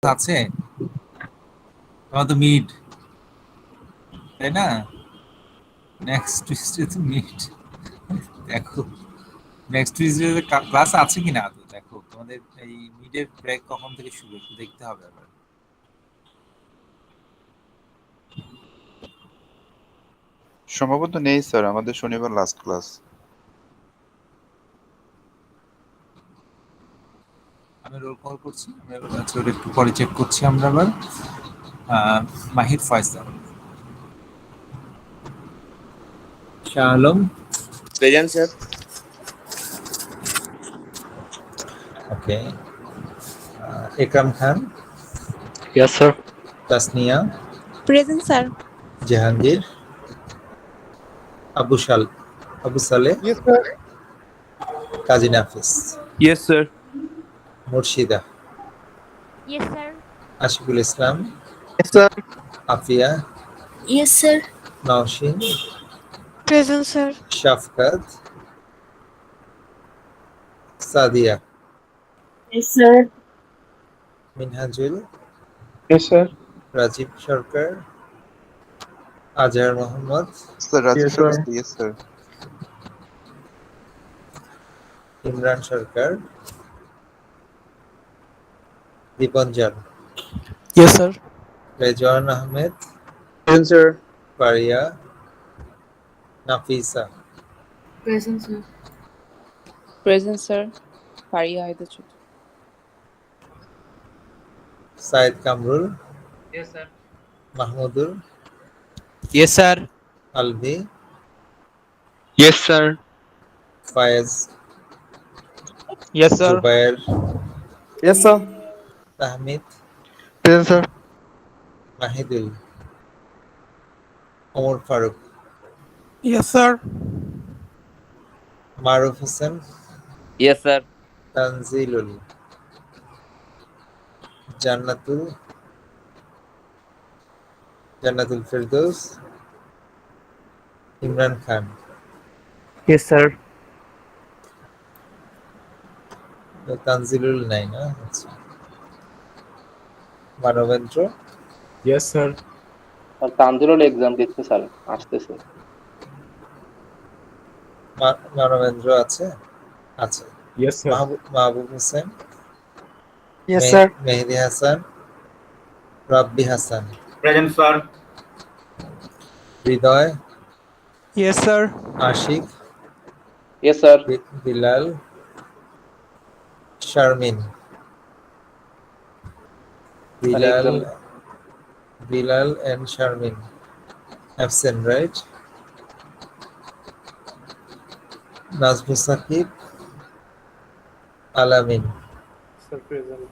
আছে তোমার তো মিড, তাই না? নেক্সট টিউসডে তো মিড। দেখো নেক্সট টিউসডে ক্লাস আছে কিনা আদৌ দেখো, তোমাদের এই মিডের ব্রেক কখন থেকে শুরু একটু দেখতে হবে আবার। সম্ভবত নেই স্যার, আমাদের শনিবার লাস্ট ক্লাস। আমি রোল কল করছি, আমি আচ্ছা ওটা একটু পরে চেক করছি আমরা আবার। Mahir Faisal, Shah Alam, present sir. Okay, Ekram Khan, Yes, sir. Tasnia, present sir. Jahangir, Abu Sal, Abu Saleh, Yes, sir. Kazi Nafis, Yes, sir. Murshida, yes sir. Ashikul Islam, Yes, sir. Afia, yes sir. Nowshin, present sir. Shafkat, Sadia, yes sir. Minhajul, Yes, sir. Rajib Sarkar, Azhar Mohammad, sir Rajib Yes, Sarkar, sir. Yes sir. Imran Sarkar, Dipanjan, Yes, sir. Rezwan Ahmed, Present, sir. পারিয়া, Nafisa, present sir. Present, sir. Faria Aida Chudhary. Sayed Kamrul, Yes, sir. Mahmudul, Yes, sir. Alvi, Yes, sir. Fayez, Yes, sir. Zubair, Yes, sir. Tahmid, Present, sir. Mahidul, Omar Faruk, Yes, sir. Maruf Hossain, Yes, sir. Tanjilul, Jannatul, Jannatul Ferdous, Imran Khan, Yes, sir. Tanjilul নাই না, আচ্ছা, Manabendra, Yes, sir. আর Tanjilul exam দিচ্ছে sir, আসতেছে। মানবেন্দ্র আছে, আচ্ছা, Yes, sir. Mahbub Hossain, Yes, sir. Mehedi Hasan, Rabbi Hasan, Present, sir. Hridoy, Yes, sir. Ashik, yes sir. Bilal, Sharmin, Bilal, exam. Bilal and Sharmin absent, right? Nazmul Sakib, Alamin, Sir, present.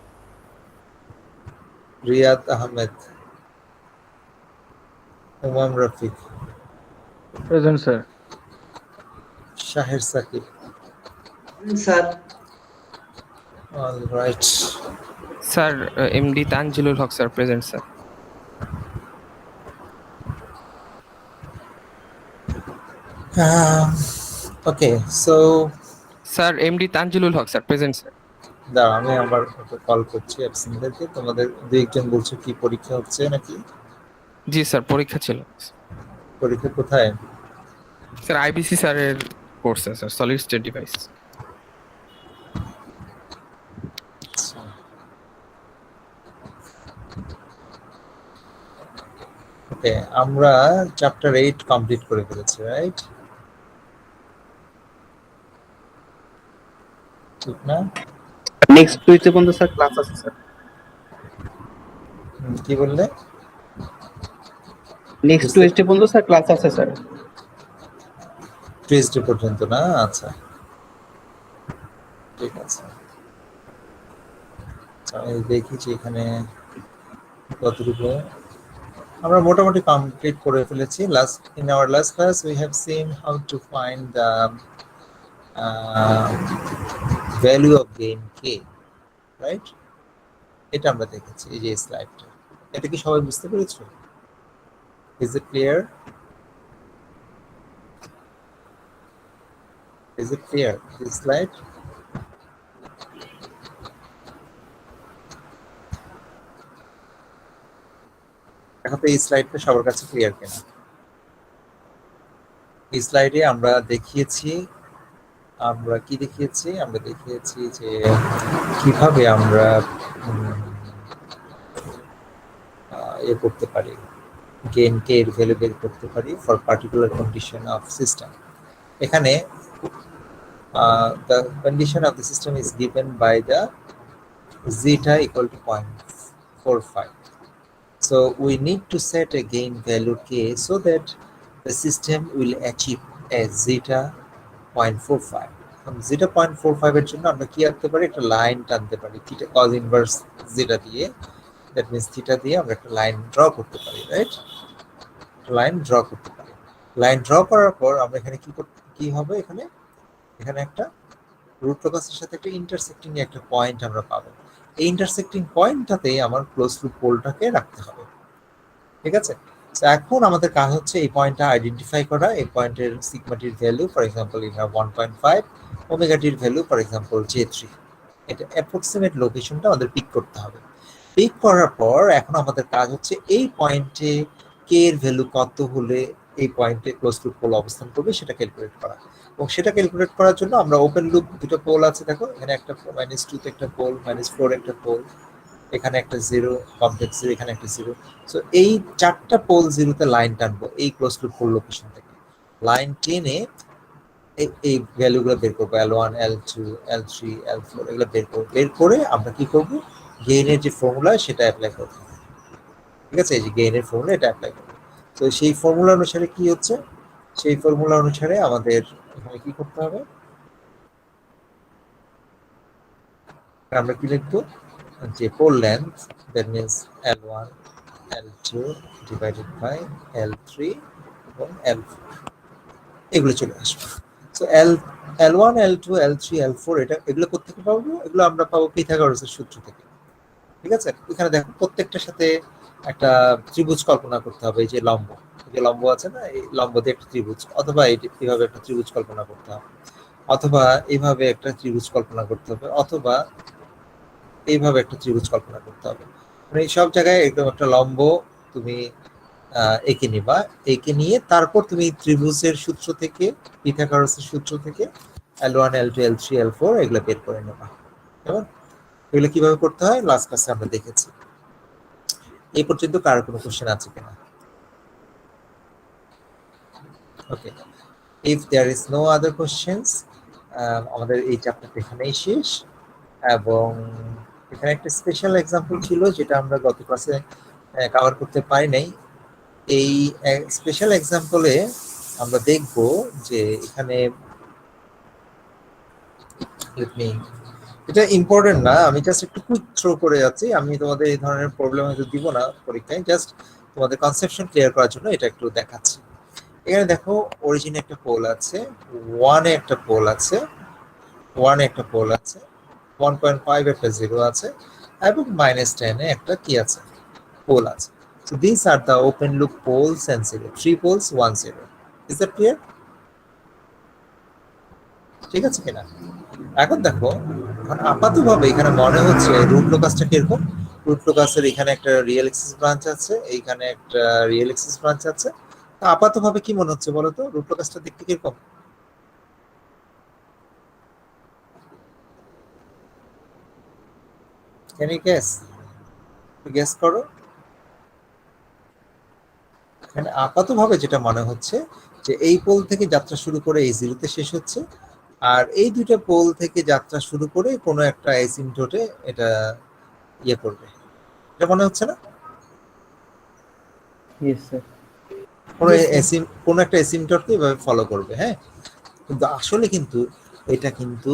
Riyad Ahmed, উমাম Rafiq, Present, sir. Shaher Sakib. Sir All right. Sir MD Tanzilul Haque sir present sir. Okay, so sir MD Tanzilul Haque sir present sir. দাঁড়াও, আমি আবার call করছি অ্যাবসেন্টদেরকে। তোমাদের দুই একজন বলছো কি পরীক্ষা হচ্ছে নাকি? জি স্যার পরীক্ষা ছিল। পরীক্ষা কোথায়? স্যার আইবিসি স্যারের কোর্সে স্যার, সলিড স্টেট ডিভাইস। ওকে, আমরা চ্যাপ্টার 8 কমপ্লিট করে ফেলেছি, রাইট? ঠিক না? নেক্সট উইকে পর্যন্ত স্যার ক্লাস আছে স্যার। কি বললে? নেক্সট উইকে পর্যন্ত স্যার ক্লাস আছে স্যার। টিউসডে পর্যন্ত না? আচ্ছা, ঠিক আছে। আমি দেখি যে এখানে কতটুকু আমরা মোটামুটি কমপ্লিট করে ফেলেছি। In our last class we have seen how to find the value of gain K, right? এটা আমরা দেখেছি এই যে স্লাইডটা। এটা কি সবাই বুঝতে পেরেছো? Is it clear? Is it clear, this slide? দেখো তো এই স্লাইডটা সবার কাছে ক্লিয়ার কিনা। এই স্লাইডে আমরা দেখিয়েছি যে কিভাবে আমরা এ করতে পারি, গেইন কে এর ভ্যালু বের করতে পারি for particular condition of system. এখানে the condition of the system is given by the zeta equal to 0.45. So we need to set a gain value k so that the system will achieve a zeta 0.45. Zeta 0.45 এর জন্য আমরা কি আনতে পারি, একটা line টানতে পারি theta cos inverse zeta দিয়ে, দ্যাট মিন্স থিটা দিয়ে আমরা একটা লাইন ড্র করতে পারি, রাইট? লাইন ড্র করতে পারি। লাইন ড্র করার পর আমরা এখানে কি হবে, এখানে একটা রুট লোকাসের সাথে একটা ইন্টারসেক্টিং একটা পয়েন্ট আমরা পাবো। এই ইন্টারসেক্টিং পয়েন্টটাতে আমার ক্লোজ লুপ পোলটাকে রাখতে হবে, ঠিক আছে? তো এখন আমাদের কাজ হচ্ছে এই পয়েন্টটা আইডেন্টিফাই করা, এই পয়েন্টের সিগমাটির value for example you have 1.5, ওমেগাটির ভ্যালু ফর এক্সাম্পল J3। এটা অ্যাপ্রক্সিমেট লোকেশনটা আমাদের পিক করতে হবে। পিক করার পর এখন আমাদের কাজ হচ্ছে এই পয়েন্টে কে এর ভ্যালু কত হলে এই পয়েন্টে ক্লোজ লুপ পোল অবস্থান করবে সেটা ক্যালকুলেট করা। এবং সেটা ক্যালকুলেট করার জন্য আমরা ওপেন লুপ দুটো পোল আছে, দেখো এখানে একটা -2 তে একটা পোল, -4 একটা পোল, এখানে একটা 0, কমপ্লেক্স 0, এখানে একটা 0। সো এই চারটা পোল 0 তে লাইন টানবো এই ক্লোজ লুপ পোল লোকেশন থেকে। লাইন টেনে এই ভ্যালুগুলো বের করবো, L1, L2, L3, L4 এগুলো বের করে আমরা কি করব, গেইনের যে ফর্মুলা সেটা অ্যাপ্লাই করব, ঠিক আছে? এই যে গেইনের ফর্মুলা এটা অ্যাপ্লাই করব। তো সেই ফর্মুলা অনুসারে কি হচ্ছে, সেই ফর্মুলা অনুসারে আমাদের এখানে কি করতে হবে, আমরা কি লিখবো, যে pole length that means L1, L2 divided by L3 এবং L4 এগুলো চলে আসবে। So L1, L2, L3, L4 এগুলো কোত্থেকে পাবো, এগুলো আমরা পাবো পিথাগোরাসের সূত্র থেকে, ঠিক আছে? এখানে দেখো প্রত্যেকটার সাথে একটা ত্রিভুজ কল্পনা করতে হবে। এই যে লম্ব আছে না, এই লম্ব দিয়ে একটা ত্রিভুজ, অথবা এইভাবে একটা ত্রিভুজ কল্পনা করতে হবে, অথবা এইভাবে একটা ত্রিভুজ কল্পনা করতে হবে, অথবা এইভাবে একটা ত্রিভুজ কল্পনা করতে হবে। মানে এই সব জায়গায় একদম একটা লম্ব তুমি এঁকে নিবা, এঁকে নিয়ে তারপর তুমি ত্রিভুজের সূত্র থেকে, পিথাগোরাসের সূত্র থেকে L1, L2, L3, L4 এগুলো বের করে নেবা। কেমন? এগুলো কিভাবে করতে হয় লাস্ট ক্লাসে আমরা দেখেছি। এই পর্যন্ত কারো কোনো কোশ্চেন আছে কিনা? Okay, if there is no other questions, আমাদের এই চ্যাপ্টারটা এখানেই শেষ। এবং এখানে একটা স্পেশাল এক্সাম্পল ছিল যেটা আমরা গত ক্লাসে কভার করতে পারি নাই। এই স্পেশাল এক্সাম্পলে আমরা দেখব যে এখানে এটা ইম্পর্টেন্ট না, আমি জাস্ট একটু কুইক থ্রো করে যাচ্ছি। আমি তোমাদের এই ধরনের প্রবলেম হয়তো দিব না পরীক্ষায়, জাস্ট তোমাদের কনসেপশন ক্লিয়ার করার জন্য এটা একটু দেখাচ্ছি। এখানে দেখো অরিজিনে একটা পোল আছে, 1 এ একটা পোল আছে, 1.5 একটা 0 আছে, এবং -10 এ একটা কি আছে, পোল আছে। So these are the open loop poles and 0, 3 poles, 1 0. Is that clear? ঠিক আছে কিনা? এখন দেখো, আপাতভাবে এখানে মনে হচ্ছে রুট লোকাসটা কিরকম। রুট লোকাসের এখানে একটা রিয়েল এক্সিস ব্রাঞ্চ আছে, এইখানে একটা রিয়েল এক্সিস ব্রাঞ্চ আছে। আপাতভাবে কি মনে হচ্ছে বলো তো, রুট লোকাসটা দেখতে কিরকম? Can you guess? গেস করো। এখানে আপাতভাবে যেটা মনে হচ্ছে যে এই পোল থেকে যাত্রা শুরু করে এই 0 তে শেষ হচ্ছে, আর এই দুইটা পোল থেকে যাত্রা শুরু করে কোনো একটা অ্যাসিম্পটোটে এটা ইয়ে করবে, এটা মনে হচ্ছে না? Yes, sir. কোনো একটা অ্যাসিম্পটোটকে এভাবে ফলো করবে, হ্যাঁ? কিন্তু আসলে কিন্তু এটা কিন্তু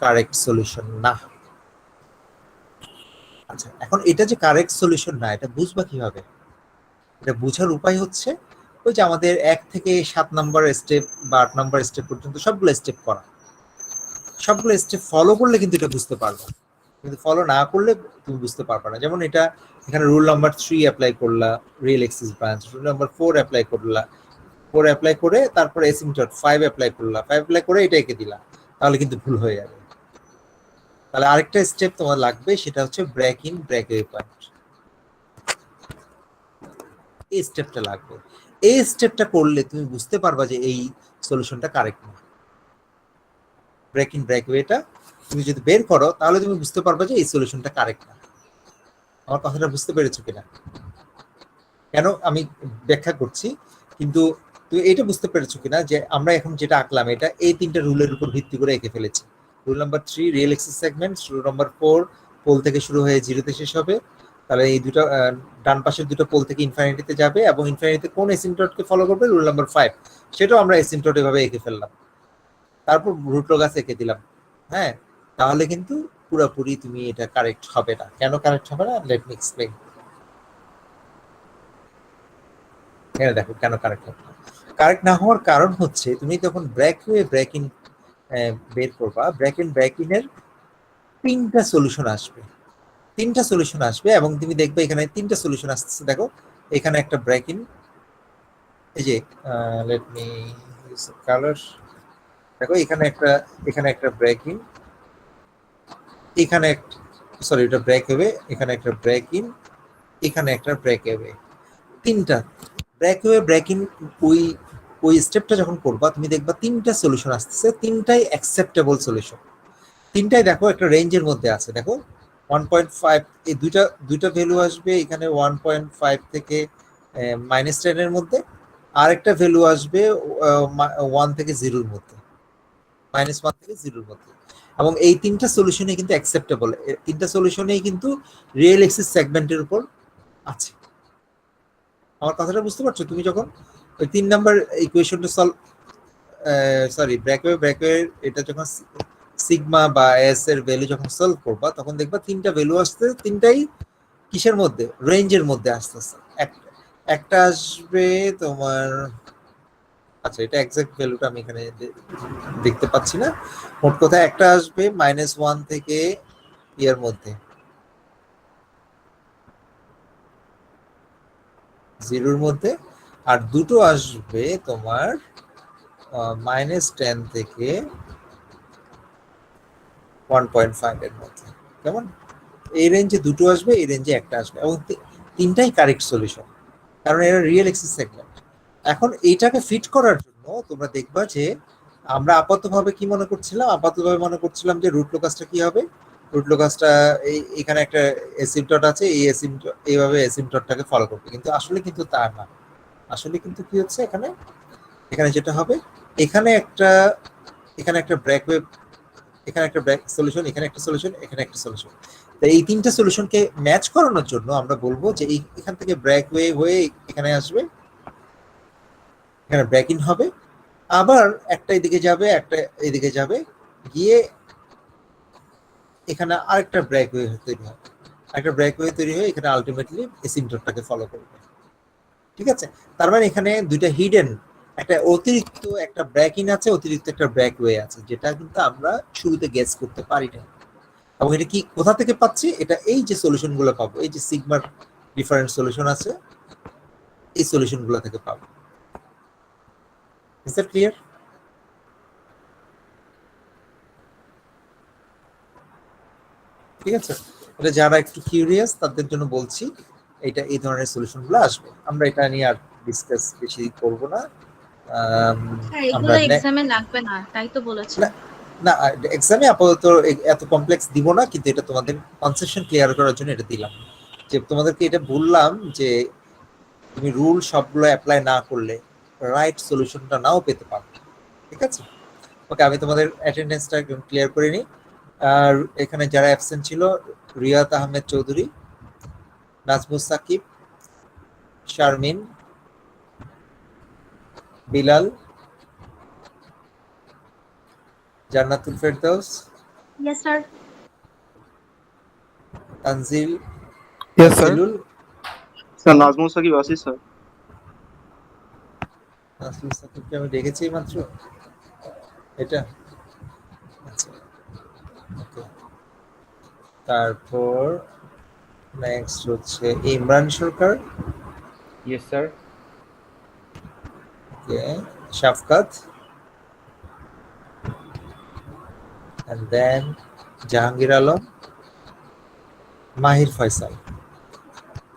কারেক্ট সলিউশন না। আচ্ছা, এখন এটা যে কারেক্ট সলিউশন না, এটা বুঝবা কিভাবে? এটা বোঝার উপায় হচ্ছে ওই যে আমাদের 1 থেকে 7 নাম্বার স্টেপ বা 8 নাম্বার স্টেপ পর্যন্ত সবগুলো স্টেপ করা, সবগুলো স্টেপ ফলো করলে কিন্তু এটা বুঝতে পারবে, কিন্তু ফলো না করলে তুমি বুঝতে পারবে না। যেমন এটা এখানে রুল নাম্বার 3 অ্যাপ্লাই করলা, real axis branch, rule number 4 apply করলা, 4 অ্যাপ্লাই করে তারপরে অ্যাসিম্পটোট 5 অ্যাপ্লাই করলা, 5 অ্যাপ্লাই করে এটা এঁকে দিলা, তাহলে কিন্তু ভুল হয়ে যাবে। তাহলে আরেকটা স্টেপ তোমার লাগবে, সেটা হচ্ছে break in break away point. এই স্টেপটা লাগবে। এই স্টেপটা করলে তুমি বুঝতে পারবা যে এই সলিউশনটা কারেক্ট না। ব্রেক ইন ব্রেক ওয়েটা তুমি যদি বের করো তাহলে তুমি বুঝতে পারবা যে এই সলিউশনটা কারেক্ট না। আমার কথাটা বুঝতে পেরেছো কিনা? কেন আমি ব্যাখ্যা করছি, কিন্তু তুমি এটা বুঝতে পেরেছো কিনা যে আমরা এখন যেটা আঁকলাম এটা এই তিনটা রুলের উপর ভিত্তি করে এঁকে ফেলেছি। Rule number 3 real axis segment, rule number 4 pole থেকে শুরু হয়ে জিরোতে শেষ হবে, তাহলে এই দুটো ডান পাশের দুটো পোল থেকে ইনফিনিটিতে যাবে এবং ইনফিনিটিতে কোন এসিমটটকে ফলো করবে রুল নাম্বার 5, সেটাও আমরা এসিমটট এভাবে এঁকে ফেললাম, তারপর রুট লগাস এঁকে দিলাম। হ্যাঁ, তাহলে কিন্তু পুরোপুরি তুমি এটা কারেক্ট হবে না। কেন কারেক্ট হবে না? Let me explain. এখানে দেখো কেন কারেক্ট হবে না। কারেক্ট না হওয়ার কারণ হচ্ছে তুমি যখন ব্রেক ওয়ে ব্রেক ইন বের করবা, ব্রেক ইন ব্রেক ইনের তিনটা সলিউশন আসবে, তিনটা সলিউশন আসবে এবং তুমি দেখবে এখানে তিনটা সলিউশন আসছে। দেখো এখানে একটা ব্রেক ইন, এই যে লেট মি ইউজ কালার, দেখো এখানে একটা ব্রেক ইন, এখানে সরি এটা ব্রেক হবে, এখানে একটা ব্রেক ইন, এখানে একটা ব্রেক হবে, তিনটা ব্রেক ওয়ে ব্রেক ইন। ওই স্টেপটা যখন করবা তুমি দেখবা তিনটা সলিউশন আসতেছে, তিনটাই অ্যাকসেপ্টেবল সলিউশন, তিনটাই দেখো একটা রেঞ্জের মধ্যে আছে। দেখো 1.5 এই দুইটা ভ্যালু আসবে এখানে 1.5 থেকে -10 এর মধ্যে, আর একটা ভ্যালু আসবে 1 থেকে 0 এর মধ্যে, -1 থেকে 0 এর মধ্যে, এবং এই তিনটা সলিউশনই কিন্তু অ্যাকসেপ্টেবল। তিনটা সলিউশনই কিন্তু রিয়েল এক্সিস সেগমেন্টের উপর আছে। আমার কথাটা বুঝতে পারছো? তুমি যখন ওই 3 নাম্বার ইকুয়েশনটা ব্রেক ওয়ে এটা যখন সিগমা বা এস এর ভ্যালু যখন সলভ করবা তখন দেখবা তিনটা ভ্যালু আসছে, তিনটাই কিসের মধ্যে? রেঞ্জের মধ্যে আসতেছে। একটা আসবে তোমার, আচ্ছা এটা এক্সাক্ট ভ্যালুটা আমি এখানে দেখতে পাচ্ছি না, মোট কথা একটা আসবে -1 থেকে এর মধ্যে 0 এর মধ্যে, আর দুটো আসবে তোমার -10 থেকে 1.5 এর মধ্যে। কেমন? এই রেঞ্জে দুটো আসবে, এই রেঞ্জে একটা আসবে, এবং তিনটাই কারেক্ট সলিউশন, কারণ এরা রিয়েল এক্সিস সেগমেন্ট। এখন এইটাকে ফিট করার জন্য তোমরা দেখবা যে আমরা আপাততভাবে কি মনে করছিলাম? আপাততভাবে মনে করছিলাম যে রুট লোকাসটা কি হবে? রুট লোকাসটা এখানে একটা এসিমটট আছে, এই এসিমটট এইভাবে এসিমটটটাকে ফলো করবে, কিন্তু আসলে কিন্তু তা না। আসলে কিন্তু কি হচ্ছে এখানে যেটা হবে, এখানে একটা ব্রেক ওয়ে, এখানে একটা ব্রেক সলিউশন, এখানে একটা সলিউশন, এখানে একটা সলিউশন। তো এই তিনটা সলিউশনকে ম্যাচ করানোর জন্য আমরা বলবো যে এখান থেকে ব্রেক ওয়ে হয়ে এখানে আসবে, এখানে ব্রেক ইন হবে, আবার একটা এদিকে যাবে, একটা এদিকে যাবে, গিয়ে এখানে আরেকটা ব্রেক ওয়ে তৈরি হবে, একটা ব্রেক ওয়ে তৈরি হয়ে এখানে আলটিমেটলি এসিমটটটাকে ফলো করবে। ঠিক আছে? তার মানে এখানে দুইটা হিডেন, একটা অতিরিক্ত একটা ব্রেক ইন আছে, অতিরিক্ত একটা ব্রেক ওয়ে আছে, যেটা কিন্তু আমরা শুরুতে গেস করতে পারি না। এবং এটা কি কোথা থেকে পাচ্ছি? এটা এই যে সলিউশন গুলো পাবো, এই যে সিগমার ডিফারেন্ট সলিউশন আছে, এই সলিউশন গুলো থেকে পাবো। Is that clear? ঠিক আছে, এটা যারা একটু কিউরিয়াস তাদের জন্য বলছি, এটা এই ধরনের সলিউশন গুলো আসবে। আমরা এটা নিয়ে আর ডিসকাস বেশি করব না। এগুলো এক্সামে লাগবে না, তাই তো বলেছি। না, এক্সামে আপাতত এত কমপ্লেক্স দিব না, কিন্তু এটা তোমাদের কনসেপশন ক্লিয়ার করার জন্য এটা দিলাম, যে তোমাদেরকে এটা বললাম যে তুমি রুল সবগুলো অ্যাপ্লাই না করলে রাইট সলিউশনটা নাও পেতে পারো। ঠিক আছে? ওকে, আমি তোমাদের অ্যাটেন্ডেন্সটা ক্লিয়ার করে নিই। আর এখানে যারা অ্যাবসেন্ট ছিল, Riyat Ahmed Chowdhury, Nazmus Sakib, Sharmin, Bilal, Jannatul Ferdous, yes sir. Tanzil, Yes, sir. Tanzilul, sir Nazmul Sakib আসি স্যার। নাজমুল সাকিবকে আমি দেখেছি মাত্র, এটা আচ্ছা ওকে। তারপর নেক্সট হচ্ছে Imran Sarkar, yes sir. Okay, Shafkat, and then Jahangir Alam, Mahir Faisal.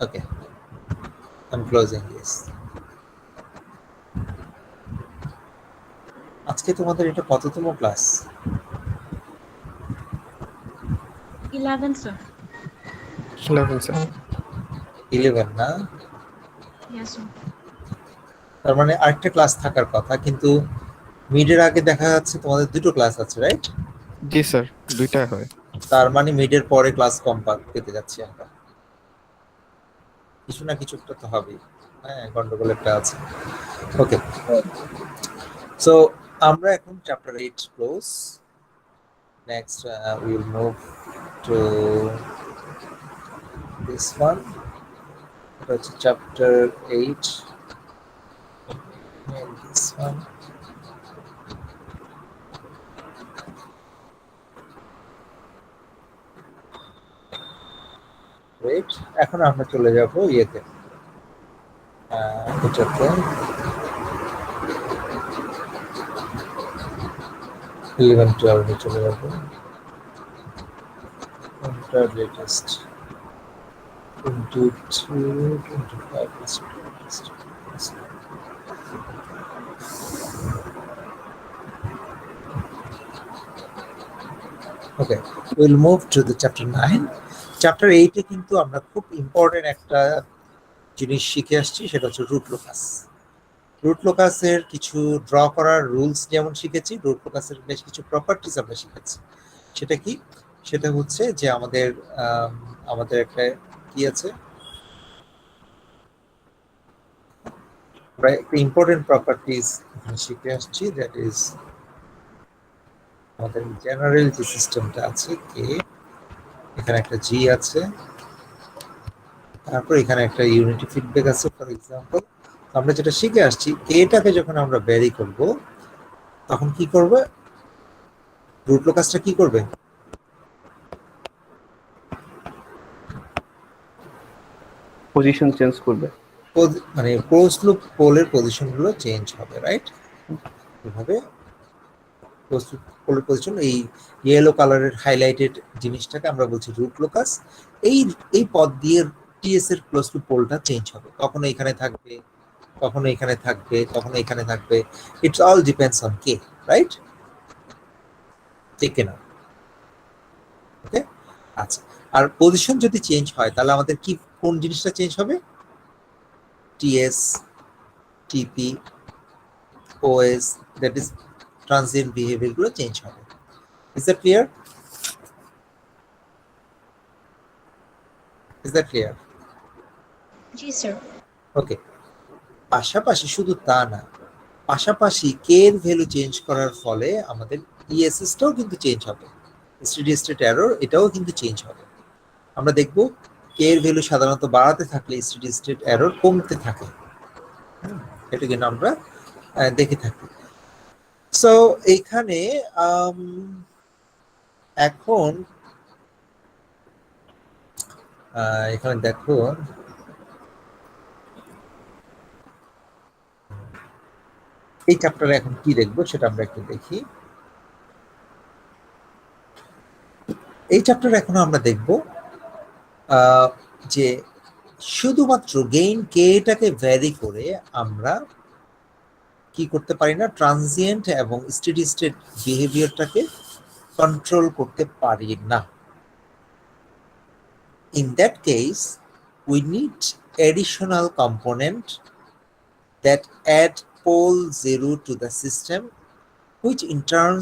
Okay, I'm closing this. আজকে তোমাদের এটা কততম ক্লাস? 11, sir. 11 স্যার 11 না? Yes, sir. তার মানে আরেকটা ক্লাস থাকার কথা, কিন্তু মিডের আগে দেখা যাচ্ছে তোমাদের দুটো ক্লাস আছে, রাইট? জি স্যার দুইটা হয় তার মানে মিডের পরে ক্লাস কম পেতে যাচ্ছি আমরা। কিছু না কিছু একটা তো হবেই, হ্যাঁ, গন্ডগোল একটা আছে। ওকে, সো আমরা এখন chapter 8 close. Next we will move to this one, এটা হচ্ছে chapter 8 and this one. Wait, এখন আমরা চলে যাব ইয়েতে, এটাতে 11-12 চলে যাব। কোনটা latest? 22-25 Okay, we'll move to the chapter 9. Chapter 8 এ কিন্তু আমরা খুব ইম্পর্টেন্ট একটা জিনিস শিখে আসছি, সেটা হচ্ছে রুট লোকাস। রুট লোকাসের কিছু ড্র করার রুলস যেমন শিখেছি, রুট লোকাসের বেশ কিছু প্রপার্টিজ আমরা শিখেছি। সেটা কি? সেটা হচ্ছে যে আমাদের একটা কি আছে, একটা ইম্পর্টেন্ট প্রপার্টিজ এখানে শিখে আসছি, দ্যাট ইজ আমাদের জেনারেল যে সিস্টেমটা আছে কে, এখানে একটা জি আছে, তারপর এখানে একটা ইউনিটি ফিডব্যাক আছে। ফর এক্সাম্পল, আমরা যেটা শিখে আসছি, এটাকে যখন আমরা ভ্যারি করব তখন কি করবে? রুট লোকাসটা কি করবে? পজিশন চেঞ্জ করবে। মানে ক্লোজড লুপ পোলের পজিশনগুলো চেঞ্জ হবে, রাইট? এভাবে ক্লোজড লুপ পোলের পজিশন, এই ইয়েলো কালারের হাইলাইটেড জিনিসটাকে আমরা বলছি রুট লোকাস। এই পদ দিয়ে টিএস এর ক্লোজড লুপ পোলটা চেঞ্জ হবে, কখনো এখানে থাকবে, কখনো এখানে থাকবে, কখনো এখানে থাকবে। It's all depends on K, right? ঠিক না? ওকে, আচ্ছা। আর পজিশন যদি চেঞ্জ হয় তাহলে আমাদের কি কোন জিনিসটা চেঞ্জ হবে? টিএস, টিপি, OS, that is transient behaviour গুলো চেঞ্জ হবে। Is that clear? Is that clear? Ji, sir. ওকে, পাশাপাশি শুধু তা না, পাশাপাশি কে এর ভ্যালু চেঞ্জ করার ফলে আমাদের ইএসএসটাও কিন্তু চেঞ্জ হবে, স্টেডি স্টেট এরর এটাও কিন্তু চেঞ্জ হবে। আমরা দেখব কে এর ভ্যালু সাধারণত বাড়াতে থাকলে স্টেডি স্টেট এরর কমতে থাকে, এটা কিন্তু আমরা দেখে থাকি। সো এইখানে এখন এখানে দেখো এই চ্যাপ্টারে এখন কি দেখবো সেটা আমরা একটু দেখি। এই চ্যাপ্টারে এখন আমরা দেখব যে শুধুমাত্র গেইন কেটাকে ভ্যারি করে আমরা কি করতে পারি না, ট্রানজিয়েন্ট এবং স্টেডি স্টেট বিহেভিয়ারটাকে কন্ট্রোল করতে পারি না। In that case, we need additional component that add pole zero to the system, which in turn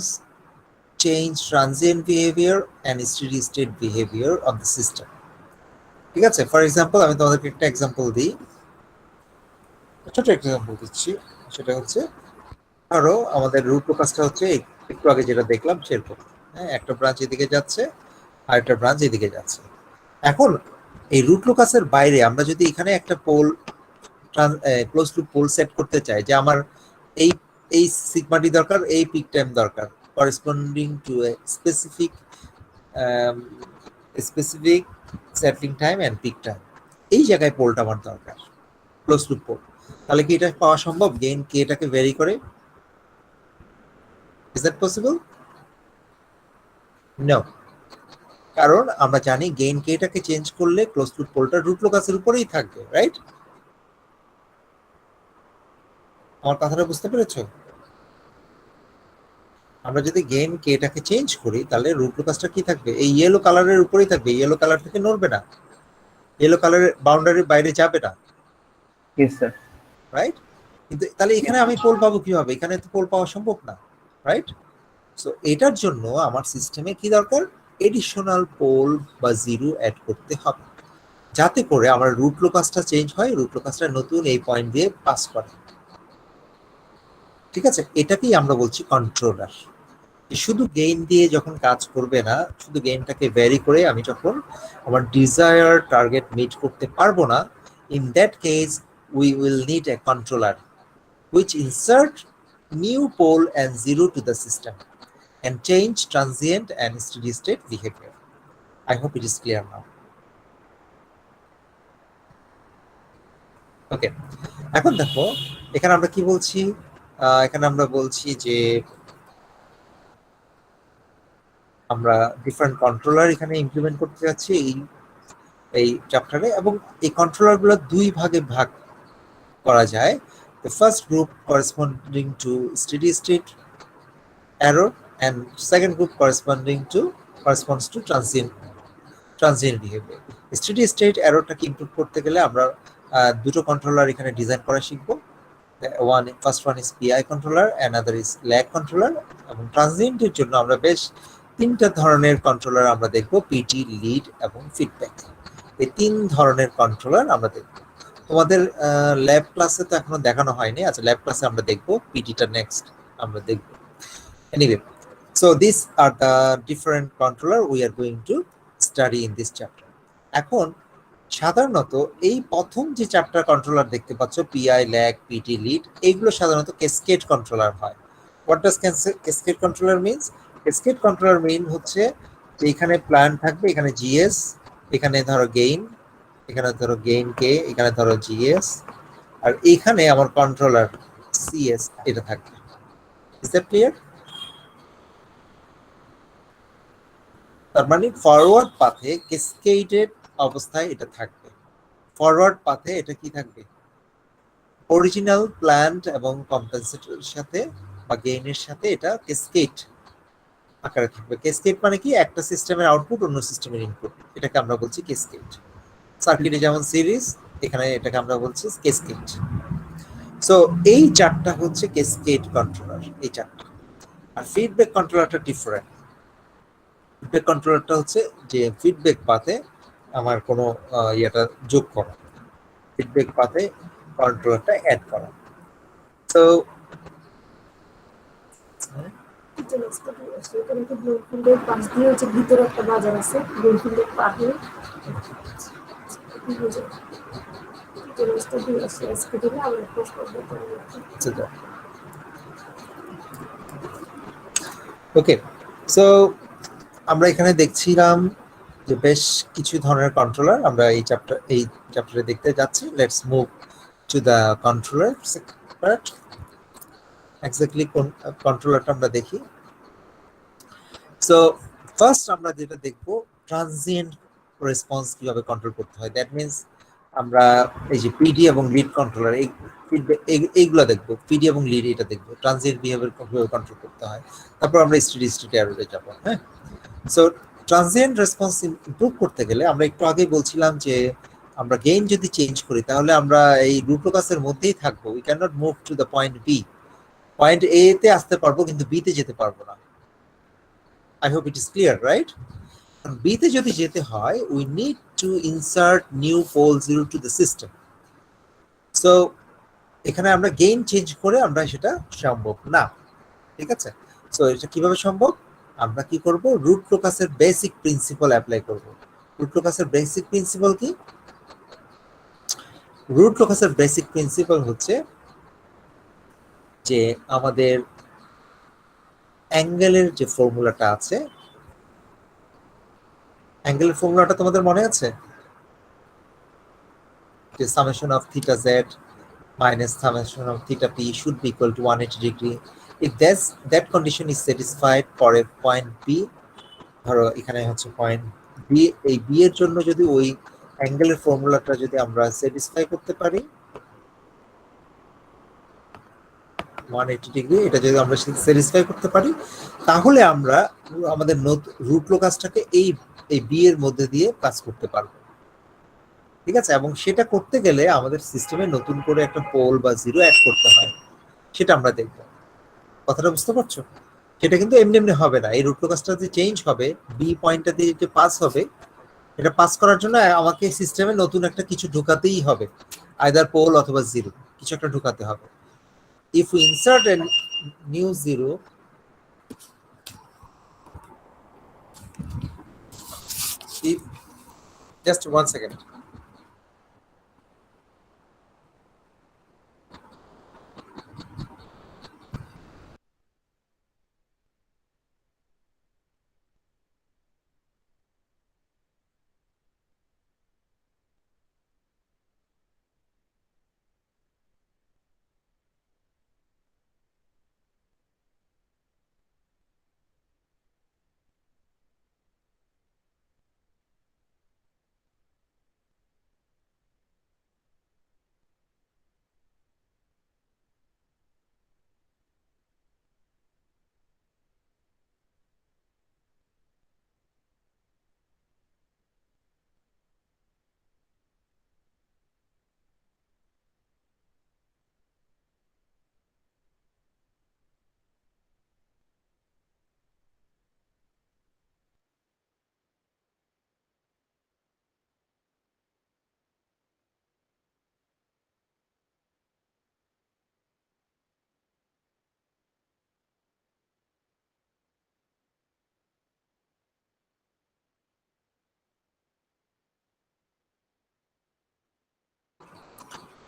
change transient behavior and steady state behavior of the system. ঠিক আছে, for example আমি তোমাদেরকে একটা example দিই, ছোট এক্সাম্পল দিচ্ছি। সেটা হচ্ছে ধরো আমাদের রুট লোকাসটা হচ্ছে একটু আগে যেটা দেখলাম সেরকম, হ্যাঁ, একটা ব্রাঞ্চ এদিকে যাচ্ছে আর একটা ব্রাঞ্চ এদিকে যাচ্ছে। এখন এই রুট লোকাসের বাইরে আমরা যদি এখানে একটা pole close loop pole set করতে চাই, যে আমার এই সিগমাটি দরকার, এই পিক টাইম দরকার, corresponding to a specific settling time and peak time, এই জায়গায় পোলটা আমার দরকার, ক্লোজ লুপ পোল। তাহলে কি এটা পাওয়া সম্ভব গেইন কে এটাকে ভ্যারি করে? Is that possible? নো, কারণ আমরা জানি গেইন কে এটাকে চেঞ্জ করলে ক্লোজ লুপ পোলটা রুট লোকাসের উপরেই থাকবে, রাইট? আমার কথাটা বুঝতে পেরেছো? আমরা যদি গেইন কে টাকে চেঞ্জ করি তাহলে রুট লোকাসটা কি থাকবে? এই ইয়েলো কালারের উপরেই থাকবে, ইয়েলো কালার থেকে নড়বে না, ইয়েলো কালারের বাউন্ডারির বাইরে যাবে না, ইয়েস স্যার। রাইট? কিন্তু তাহলে এখানে আমি পোল পাবো কিভাবে? এখানে তো পোল পাওয়া সম্ভব না, রাইট? সো এটার জন্য আমার সিস্টেমে কি দরকার? এডিশনাল পোল বা জিরো অ্যাড করতে হবে, যাতে করে আমার রুট লোকাসটা চেঞ্জ হয়, রুট লোকাসটা নতুন এই পয়েন্ট দিয়ে পাস করে। ঠিক আছে, এটাকেই আমরা বলছি কন্ট্রোলার। শুধু গেইন দিয়ে যখন কাজ করবে না, শুধু গেইনটাকে ভ্যারি করে আমি যখন আমার ডিজায়ার টার্গেট মিট করতে পারবো না, in that case we will need a controller which insert new pole and zero to the system and change transient and steady state behavior. I hope it is clear now. Okay, এখন দেখো এখানে আমরা কি বলছি, এখানে আমরা বলছি যে আমরা ডিফারেন্ট কন্ট্রোলার এখানে ইমপ্লিমেন্ট করতে যাচ্ছি এই চ্যাপ্টারে, এবং এই কন্ট্রোলারগুলো দুই ভাগে ভাগ করা যায়। The first group corresponding to steady state error and second group corresponds to transient behavior. Steady state errorটাকে ইমপ্রুভ করতে গেলে আমরা দুটো কন্ট্রোলার এখানে ডিজাইন করা শিখবো। First one is PI controller, another is lag controller, এবং ট্রানজিয়েন্টের জন্য আমরা বেশ তিনটা ধরনের কন্ট্রোলার আমরা দেখবো, পিটি, লিড এবং ফিডব্যাক। এই তিন ধরনের কন্ট্রোলার আমরা দেখবো। তোমাদের ল্যাব ক্লাসে তো এখনো দেখানো হয়নি, আচ্ছা ল্যাব ক্লাসে আমরা দেখবো, পিটিটা নেক্সট আমরা দেখবো। Anyway, so this are the different controller we are going to study in this chapter. এখন সাধারণত এই প্রথম যে চ্যাপ্টার কন্ট্রোলার দেখতে পাচ্ছ, পিআই, ল্যাগ, পিটি, লিড, এইগুলো সাধারণত ক্যাসকেড কন্ট্রোলার হয়। What does cascade controller means? Cascade controller mean হচ্ছে যে এখানে প্ল্যান থাকবে, এখানে জিএস, এখানে ধরো গেইন, এখানে ধরো গেইন কে, এখানে ধরো জিএস, আর এখানে আমার কন্ট্রোলার সিএস এটা থাকবে। Is that clear? তার মানে ফরওয়ার্ড পাথে ক্যাসকেডেড অবস্থায় এটা থাকবে। ফরওয়ার্ড পাথে এটা কি থাকবে? অরিজিনাল প্ল্যান্ট এবং কম্পেনসেটরের সাথে বা গেইনের সাথে এটা ক্যাসকেড আকারে থাকবে। ক্যাসকেড মানে কি? একটা সিস্টেমের আউটপুট অন্য সিস্টেমের ইনপুট, এটাকে আমরা বলছি ক্যাসকেড। সার্কিটে যেমন সিরিজ, এখানে এটাকে আমরা বলছি ক্যাসকেড। সো এই চারটা হচ্ছে ক্যাসকেড কন্ট্রোলার, এই চারটা। আর ফিডব্যাক কন্ট্রোলারটা ডিফারেন্ট। ফিডব্যাক কন্ট্রোলারটা হচ্ছে যে ফিডব্যাক পাথে আমার কোনো ইয়েটা যোগ করা, ফিডব্যাক পাথে কন্ট্রোলারটা অ্যাড করা। সো ভিতরে একটা বাজার আছে, গোলফিল্ডের পাশে ওকে, সো আমরা এখানে দেখছিলাম যে বেশ কিছু ধরনের কন্ট্রোলার আমরা এই চ্যাপ্টারে দেখতে যাচ্ছি। Let's move to the controller part. Exactly কোন কন্ট্রোলারটা আমরা দেখি। সো ফার্স্ট আমরা যেটা দেখবো, ট্রানজিয়েন্ট রেসপন্স কিভাবে কন্ট্রোল করতে হয়। দ্যাট মিনস আমরা এই যে পিডি এবং লিড কন্ট্রোলার এইগুলো দেখবো, পিডি এবং লিড এটা দেখবো, ট্রানজিয়েন্ট বিহেভিয়ার কিভাবে কন্ট্রোল করতে হয়। তারপর আমরা স্টেডি স্টেট এররে যাবো। হ্যাঁ, সো ট্রানজিয়েন্ট রেসপন্স ইমপ্রুভ করতে গেলে আমরা একটু আগেই বলছিলাম যে আমরা গেইন যদি চেঞ্জ করি তাহলে আমরা এই রুট লোকাসের মধ্যেই থাকবো। We can not move to the point B. Point A তে আসতে পারবো কিন্তু বি তে যেতে পারবো না। I hope it is clear, right? B তে যদি যেতে হয়, we need to insert new pole zero to the system. So এখানে আমরা গেইন চেঞ্জ করে আমরা সেটা সম্ভব না, ঠিক আছে? সো এটা কিভাবে সম্ভব? আমরা কি করব? রুট লোকাসের বেসিক প্রিন্সিপাল অ্যাপ্লাই করব। রুট লোকাসের বেসিক প্রিন্সিপাল কি? রুট লোকাসের বেসিক প্রিন্সিপাল হচ্ছে যে আমাদের অ্যাঙ্গেলের যে ফর্মুলাটা আছে, অ্যাঙ্গেলের ফর্মুলাটা তোমাদের মনে আছে? যে summation of theta z minus summation of theta p should be equal to 180 degree. If that condition is satisfied for a point b, ধরো এখানে হচ্ছে পয়েন্ট b, এই b এর জন্য যদি ওই অ্যাঙ্গেলের ফর্মুলাটা যদি আমরা স্যাটিসফাই করতে পারি, 180 ডিগ্রি, এটা যদি আমরা স্যাটিসফাই করতে পারি তাহলে আমরা আমাদের রুট লোকাসটাকে এই এই বি এর মধ্যে দিয়ে পাস করতে পারবো। ঠিক আছে, এবং সেটা করতে গেলে আমাদের সিস্টেমে নতুন করে একটা পোল বা জিরো অ্যাড করতে হয়, সেটা আমরা দেখব। কথাটা বুঝতে পারছো? সেটা কিন্তু এমনি এমনি হবে না। এই রুট লোকাসটা যে চেঞ্জ হবে, বি পয়েন্টটা দিয়ে যে পাস হবে, এটা পাস করার জন্য আমাকে সিস্টেমে নতুন একটা কিছু ঢুকাতেই হবে, আইদার পোল অথবা জিরো, কিছু একটা ঢুকাতে হবে। If we insert a new zero, if just 1 second.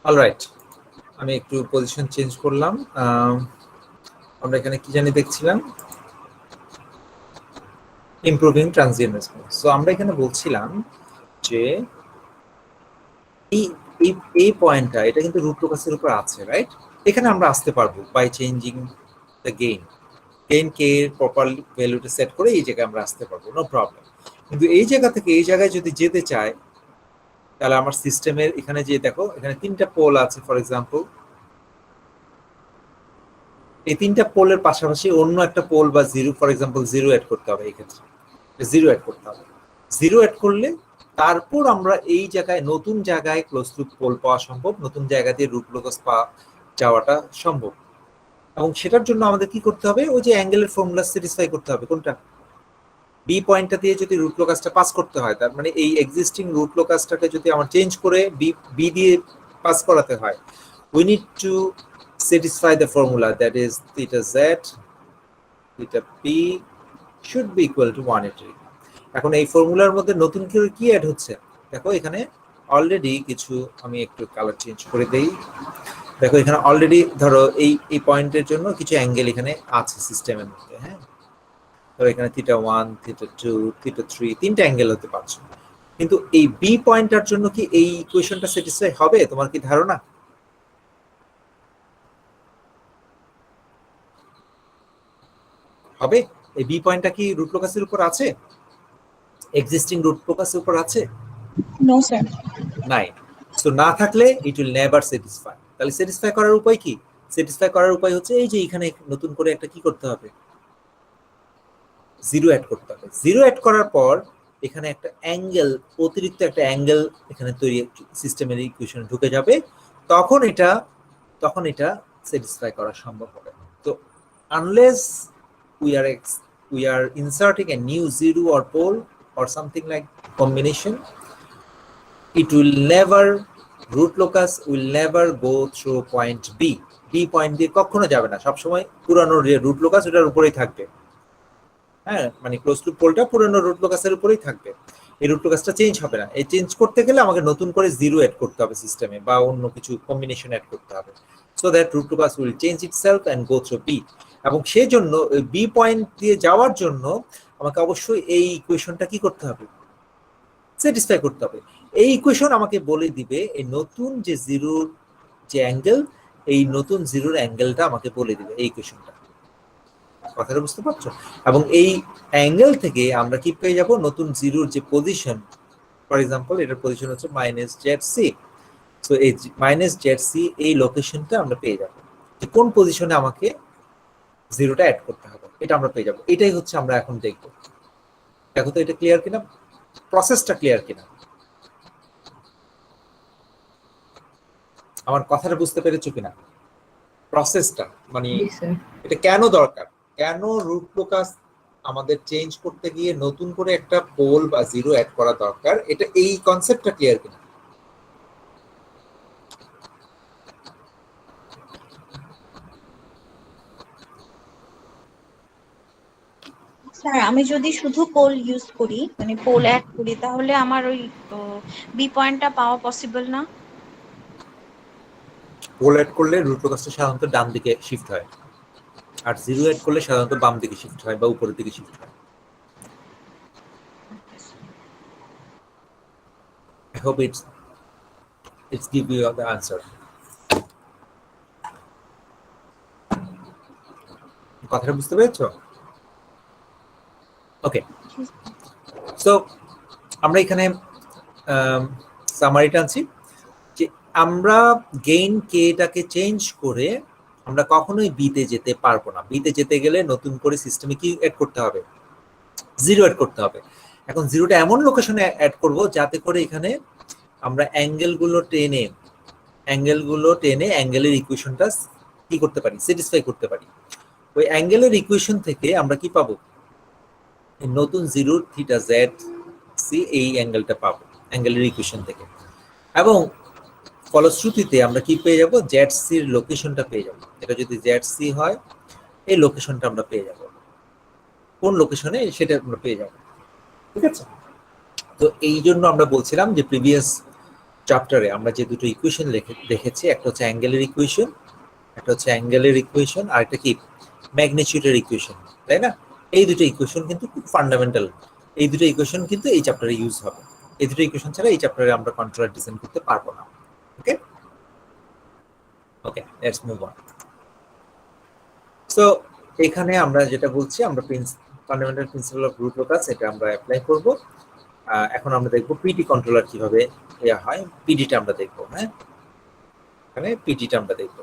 Alright, আমি একটু পজিশন চেঞ্জ করলাম। আমরা এখানে কি জানি দেখছিলাম, ইমপ্রুভিং ট্রানজিয়েন্ট রেসপন্স। সো আমরা এখানে বলছিলাম যে এই পয়েন্টটা, এটা কিন্তু রুট লোকাসের উপর আছে, রাইট? এখানে আমরা আসতে পারবো বাই চেঞ্জিং দ্য গেইন কে প্রপার ভ্যালুটা সেট করে এই জায়গায় আমরা আসতে পারবো, নো প্রবলেম। কিন্তু এই জায়গা থেকে এই জায়গায় যদি যেতে চায়, তাহলে আমার সিস্টেমের এখানে যে দেখো, এখানে 3টা পোল আছে ফর এক্সাম্পল, এই 3টা পোলের পাশাপাশি অন্য একটা পোল বা zero, for example zero add করতে হবে। এই ক্ষেত্রে জিরো অ্যাড করতে হবে। জিরো অ্যাড করলে তারপর আমরা এই জায়গায় নতুন জায়গায় ক্লোজ লুপ পোল পাওয়া সম্ভব, নতুন জায়গা দিয়ে রুট লোকাস যাওয়াটা সম্ভব। এবং সেটার জন্য আমাদের কি করতে হবে, ওই যে অ্যাঙ্গেলের ফর্মুলা স্যাটিসফাই করতে হবে। কোনটা? বি পয়েন্টটা দিয়ে যদি রুট লোকাসটা পাস করতে হয়, তার মানে এই এক্সিস্টিং রুট লোকাসটাকে যদি আমার চেঞ্জ করে বি দিয়ে পাস করাতে হয়, we need two satisfy the formula, that is theta z theta p should be equal to 180. এখন এই ফর্মুলার মধ্যে নতুন করে কি অ্যাড হচ্ছে দেখো, এখানে অলরেডি কিছু, আমি একটু কালার চেঞ্জ করে দেই। দেখো এখানে অলরেডি ধরো এই পয়েন্টের জন্য কিছু অ্যাঙ্গেল এখানে আছে সিস্টেমের মধ্যে। হ্যাঁ, ধরো এখানে থিটা 1 থিটা 2 থিটা 3, 3টা অ্যাঙ্গেল হতে পারছে। কিন্তু এই বি পয়েন্টটার জন্য কি এই ইকুয়েশনটা স্যাটিসফাই হবে? তোমার কি ধারণা হবে? এই বি পয়েন্টটা কি রুট লোকাসের উপর আছে? এক্সিস্টিং রুট লোকাসের উপর আছে? No sir. নাই। সো না থাকলে ইট উইল নেভার স্যাটিসফাই। তাহলে স্যাটিসফাই করার উপায় কি? স্যাটিসফাই করার উপায় হচ্ছে এই যে এখানে নতুন করে একটা কি করতে হবে, জিরো অ্যাড করতে হবে। জিরো অ্যাড করার পর এখানে একটা অ্যাঙ্গেল, অতিরিক্ত একটা অ্যাঙ্গেল এখানে তৈরি, সিস্টেমের ইকুয়েশনে ঢুকে যাবে, তখন এটা স্যাটিসফাই করা সম্ভব হবে। তো unless we are inserting a new zero or pole or something like combination, it will never, root locus will never go through point b point দিয়ে কখনো যাবে না, সবসময় পুরানো রুট লোকাস ওটার উপরেই থাকবে। হ্যাঁ, মানে ক্লোজ লুপ পোলটা পুরানো রুট লোকাসের উপরেই থাকবে, এই রুট লোকাসটা চেঞ্জ হবে না। এই চেঞ্জ করতে গেলে আমাকে নতুন করে জিরো অ্যাড করতে হবে সিস্টেমে, বা অন্য কিছু কম্বিনেশন অ্যাড করতে হবে, so that root locus will change itself and go through b। এবং সেই জন্য বি পয়েন্ট দিয়ে যাওয়ার জন্য আমাকে অবশ্যই এই ইকুয়েশনটা কি করতে হবে, স্যাটিসফাই করতে হবে। এই ইকুয়েশন আমাকে বলে দিবে এই নতুন যে জিরোর যে অ্যাঙ্গেল, এই নতুন জিরোর অ্যাঙ্গেলটা আমাকে বলে দিবে এই ইকুয়েশনটা। কথাটা বুঝতে পারছো? এবং এই অ্যাঙ্গেল থেকে আমরা কি পেয়ে যাব, নতুন জিরোর যে পজিশন, ফর এক্সাম্পল এটার পজিশন হচ্ছে -zc। সো এই -zc এই লোকেশনটা আমরা পেয়ে যাব। যে কোন পজিশনে আমাকে জিরোটা অ্যাড করতে হবে, এটা আমরা পেয়ে যাবো। এটাই হচ্ছে আমরা এখন দেখবো। দেখো তো এটা ক্লিয়ার কিনা, প্রসেসটা ক্লিয়ার কিনা, আমার কথাটা বুঝতে পেরেছো কিনা? প্রসেসটা মানে এটা কেন দরকার, কেন রুট লোকাস আমাদের চেঞ্জ করতে গিয়ে নতুন করে একটা পোল বা জিরো অ্যাড করা দরকার, এটা এই কনসেপ্টটা ক্লিয়ার কিনা? স্যার আমি যদি শুধু পোল ইউজ করি, মানে পোল অ্যাড করি, তাহলে আমার ওই বি পয়েন্টটা পাওয়া পসিবল না? পোল অ্যাড করলে রুট লোকাসটা সাধারণত ডান দিকে শিফট হয়, আর জিরো অ্যাড করলে সাধারণত বাম দিকে শিফট হয় বা উপরের দিকে শিফট হয়। I hope it's give you the answer. কথাটা বুঝতে পেরেছো? ওকে, সো আমরা এখানে সামারিটা আনছি যে আমরা গেইন কেটাকে চেঞ্জ করে আমরা কখনোই বিতে যেতে পারবো না। বিতে যেতে গেলে নতুন করে সিস্টেমে কি অ্যাড করতে হবে? জিরো অ্যাড করতে হবে। এখন জিরোটা এমন লোকেশনে অ্যাড করব যাতে করে এখানে আমরা অ্যাঙ্গেলগুলো টেনে অ্যাঙ্গেলের ইকুয়েশনটা কি করতে পারি, স্যাটিসফাই করতে পারি। ওই অ্যাঙ্গেলের ইকুয়েশন থেকে আমরা কি পাবো? নতুন জিরো থিটা জেড সি, এই অ্যাঙ্গেলটা পাবো অ্যাঙ্গেলের ইকুয়েশন থেকে। এবং ফলশ্রুতিতে আমরা কি পেয়ে যাব? জেড সির লোকেশনটা পেয়ে যাব। এটা যদি জেড সি হয়, এই লোকেশনটা আমরা পেয়ে যাব। কোন লোকেশনে সেটা আমরা পেয়ে যাব, ঠিক আছে? তো এই জন্য আমরা বলছিলাম যে প্রিভিয়াস চ্যাপ্টারে আমরা যে দুটো ইকুয়েশন দেখেছি, একটা হচ্ছে অ্যাঙ্গেলের ইকুয়েশন, আর একটা কি ম্যাগনিটিউডের ইকুয়েশন, তাই না? এই দুটো ইকুয়েশন কিন্তু খুব ফান্ডামেন্টাল। এই দুটো ইকুয়েশন কিন্তু এই চ্যাপ্টারে ইউজ হবে। এই দুটো ইকুয়েশন ছাড়া এই চ্যাপ্টারে আমরা কন্ট্রোলার ডিজাইন করতে পারবো না। Okay okay, let's move on. So এখানে আমরা যেটা বলছি, আমরা fundamental principal of root locus এটা আমরা অ্যাপ্লাই করব। এখন আমরা দেখব পিডি কন্ট্রোলার কিভাবে দেয়া হয়, পিডিটা আমরা দেখব। হ্যাঁ, এখানে পিডিটা আমরা দেখব।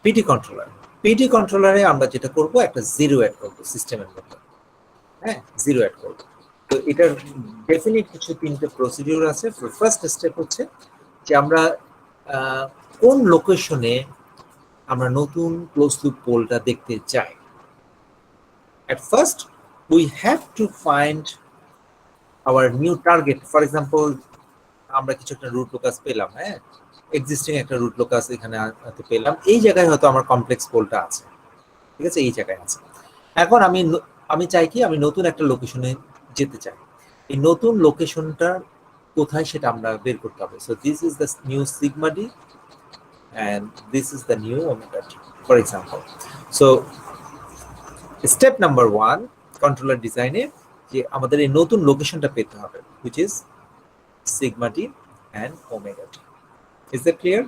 পিডি কন্ট্রোলারে আমরা যেটা করব, একটা জিরো অ্যাড করব সিস্টেমের মধ্যে। হ্যাঁ, জিরো অ্যাড করব। তো এটার ডেফিনিট কিছু তিনটে প্রসিডিউর আছে। ফার্স্ট স্টেপ হচ্ছে যে আমরা কোন লোকেশনে আমরা নতুন ক্লোজ লুপ পোলটা দেখতে চাই। At first we have to find our new target. For example, আমরা কিছু একটা রুট লোকাস পেলাম, হ্যাঁ, এক্সিস্টিং একটা রুট লোকাস এখানে হয়তো পেলাম। এই জায়গায় হয়তো আমার কমপ্লেক্স পোলটা আছে, ঠিক আছে, এই জায়গায় আছে। এখন আমি চাই কি, আমি নতুন একটা লোকেশনে যেতে চাই। এই নতুন লোকেশনটা কোথায় সেটা আমরা বের করতে হবে। So this is the new sigma D and this is the new omega t, for example. So step number 1 controller design এ যে আমাদের এই নতুন লোকেশনটা পেতে হবে, which is sigma t and omega t. Is that clear?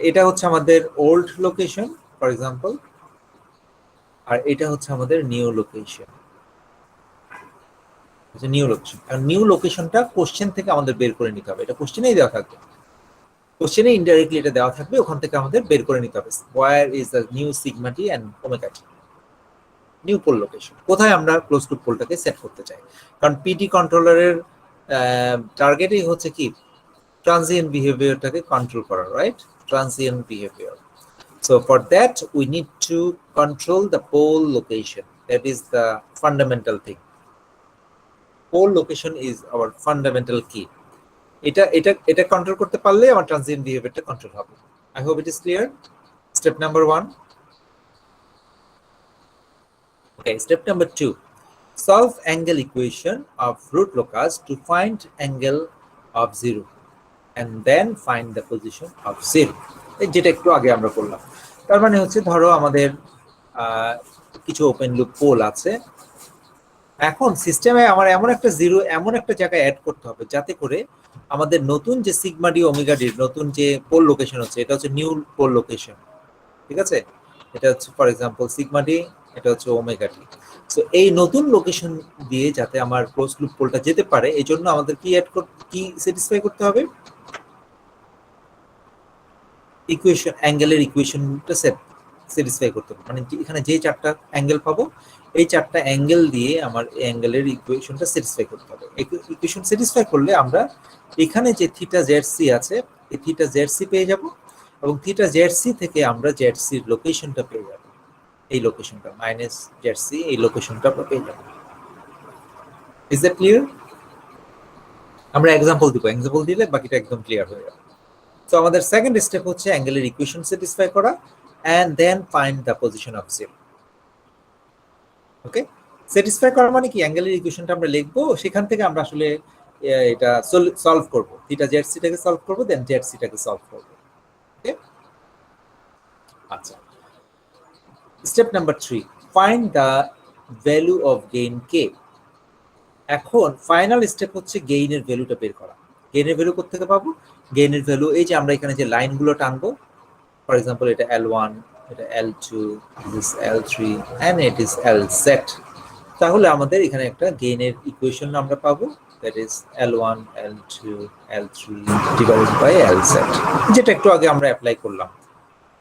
এটা হচ্ছে আমাদের ওল্ড লোকেশন, ফর এক্সাম্পল, আর এটা হচ্ছে আমাদের নিউ লোকেশন। নিউ লোকেশনটা কোশ্চেন থেকে আমাদের বের করে নিতে হবে। এটা কোশ্চেনেই দেওয়া থাকবে, কোশ্চেনে ইনডাইরেক্টলি এটা দেওয়া থাকবে, ওখান থেকে আমাদের বের করে নিতে হবে where is the new sigma t and omega t, new pole location. কোথায় আমরা ক্লোজ লুপ পোলটাকে সেট করতে চাই, কারণ পিডি কন্ট্রোলারের টার্গেটই হচ্ছে কি, ট্রানজিয়েন্ট বিহেভিয়ারটাকে কন্ট্রোল করা, right? Transient behaviour. So for that we need to control the pole location. That is the fundamental thing. Pole location is our fundamental key. এটা control করতে পারলে আমার ট্রানজিয়েন্ট বিহেভিয়ারটা কন্ট্রোল হবে। I hope it is clear. Step number 1. Okay, step number 2. Solve angle equation of root locus to find angle of 0 and then find the position of 0. যেটা একটু আগে আমরা করলাম। তার মানে হচ্ছে ধরো আমাদের কিছু ওপেন লুপ পোল আছে। এখন সিস্টেমে আমার এমন একটা জিরো এমন একটা জায়গায় অ্যাড করতে হবে যাতে করে আমাদের নতুন যে সিগমা ডি ওমেগা ডি নতুন যে পোল লোকেশন হচ্ছে, এটা হচ্ছে নিউ পোল লোকেশন, ঠিক আছে? এটা হচ্ছে ফর এক্সাম্পল সিগমা ডি, এটা হচ্ছে ওমেগা ডি। সো এই নতুন লোকেশন দিয়ে যাতে আমার ক্লোজ লুপ পোলটা যেতে পারে এই জন্য আমাদের কি স্যাটিসফাই করতে হবে, ইকুয়েশন অ্যাঙ্গেলের ইকুয়েশনটা স্যাটিসফাই করতে হবে। মানে এখানে যে চারটা অ্যাঙ্গেল পাবো এই চারটা অ্যাঙ্গেল দিয়ে আমার অ্যাঙ্গেলের ইকুয়েশনটা স্যাটিসফাই করতে হবে। ইকুয়েশন স্যাটিসফাই করলে আমরা এখানে যে থিটা জেড সি আছে এই থিটা জেড সি পেয়ে যাব এবং থিটা জেড সি থেকে আমরা জেড সির লোকেশনটা পেয়ে যাব, এই লোকেশনটা মাইনাস জেড সি, এই লোকেশনটা আমরা পেয়ে যাব। Is that clear? আমরা এক্সাম্পল দিলে বাকিটা একদম ক্লিয়ার হয়ে যাবে। তো আমাদের সেকেন্ড স্টেপ হচ্ছে অ্যাঙ্গেলের ইকুয়েশন স্যাটিসফাই করা and then find the position of zero. Okay, satisfy করা মানে কি অ্যাঙ্গেলের ইকুয়েশনটা আমরা লিখবো, সেখান থেকে আমরা আসলে এটা সলভ করব, থিটা জেড সিটাকে সলভ করব, দেন জেড সিটাকে সলভ করব। ওকে, আচ্ছা, step number 3, find the value of gain K. এখন ফাইনাল স্টেপ হচ্ছে গেইনের ভ্যালুটা বের করা। গেইনের ভ্যালু কোথা থেকে পাবো? গেইনের ভ্যালু এই যে আমরা এখানে যে লাইনগুলো টানবো, ফর এক্সাম্পল এটা L1, এটা L2, this L3 and it is LZ, তাহলে আমাদের এখানে একটা গেইনের ইকুয়েশন আমরা পাবো, that is L1 L2 L3 divided by LZ, যেটা একটু আগে আমরা অ্যাপ্লাই করলাম,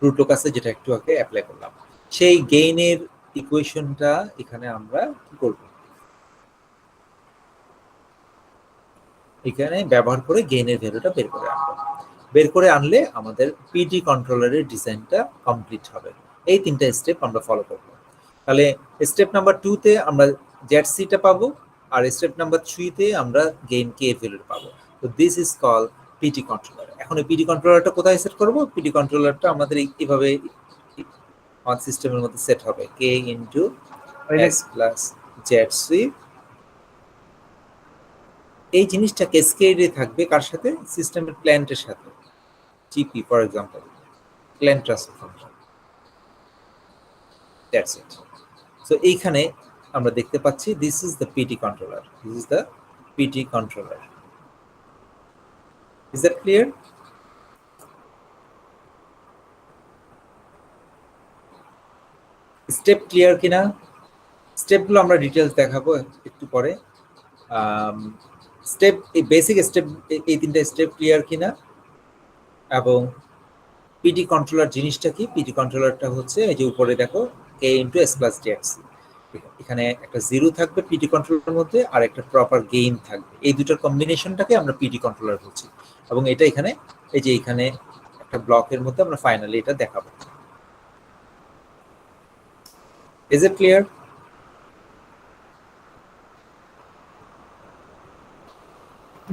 রুট লোকাসে যেটা একটু আগে অ্যাপ্লাই করলাম, সেই গেইনের ইকুয়েশনটা এখানে আমরা কি করব, এখানে ব্যবহার করে গেইনের ভ্যালুটা বের করে আনবো। বের করে আনলে আমাদের পিডি কন্ট্রোলারের ডিজাইনটা কমপ্লিট হবে। এই তিনটা স্টেপ আমরা ফলো করব। তাহলে স্টেপ নাম্বার 2 তে আমরা জেড সিটা পাবো আর স্টেপ নাম্বার 3 তে আমরা গেইন কে ভ্যালু পাবো। তো this is call PD controller. এখন এই পিডি কন্ট্রোলারটা কোথায় সেট করব? পিডি কন্ট্রোলারটা আমাদের এইভাবে আমাদের সিস্টেমের মধ্যে সেট হবে, K into X plus Z C. এই জিনিসটা ক্যাসকেডে থাকবে কার সাথে? সিস্টেমের প্ল্যান্টের সাথে, GP for example, plant transfer function, that's it. So এইখানে আমরা দেখতে পাচ্ছি this is the PT controller, this is the PT controller. Is that clear? Step clear কিনা? স্টেপগুলো আমরা ডিটেলস দেখাবো একটু পরে। স্টেপ, এই বেসিক স্টেপ, এই তিনটা স্টেপ ক্লিয়ার কিনা? এবং পিডি কন্ট্রোলার জিনিসটা কি? পিডি কন্ট্রোলারটা হচ্ছে এই যে উপরে দেখো কে ইনটু এস প্লাস ডিএক্সি, এখানে একটা জিরো থাকবে পিডি কন্ট্রোলারের মধ্যে আর একটা প্রপার গেইন থাকবে, এই দুটোর কম্বিনেশনটাকে আমরা পিডি কন্ট্রোলার বলছি। এবং এটা এখানে এই যে এখানে একটা ব্লকের মধ্যে আমরা ফাইনালি এটা দেখাবো। Is it clear?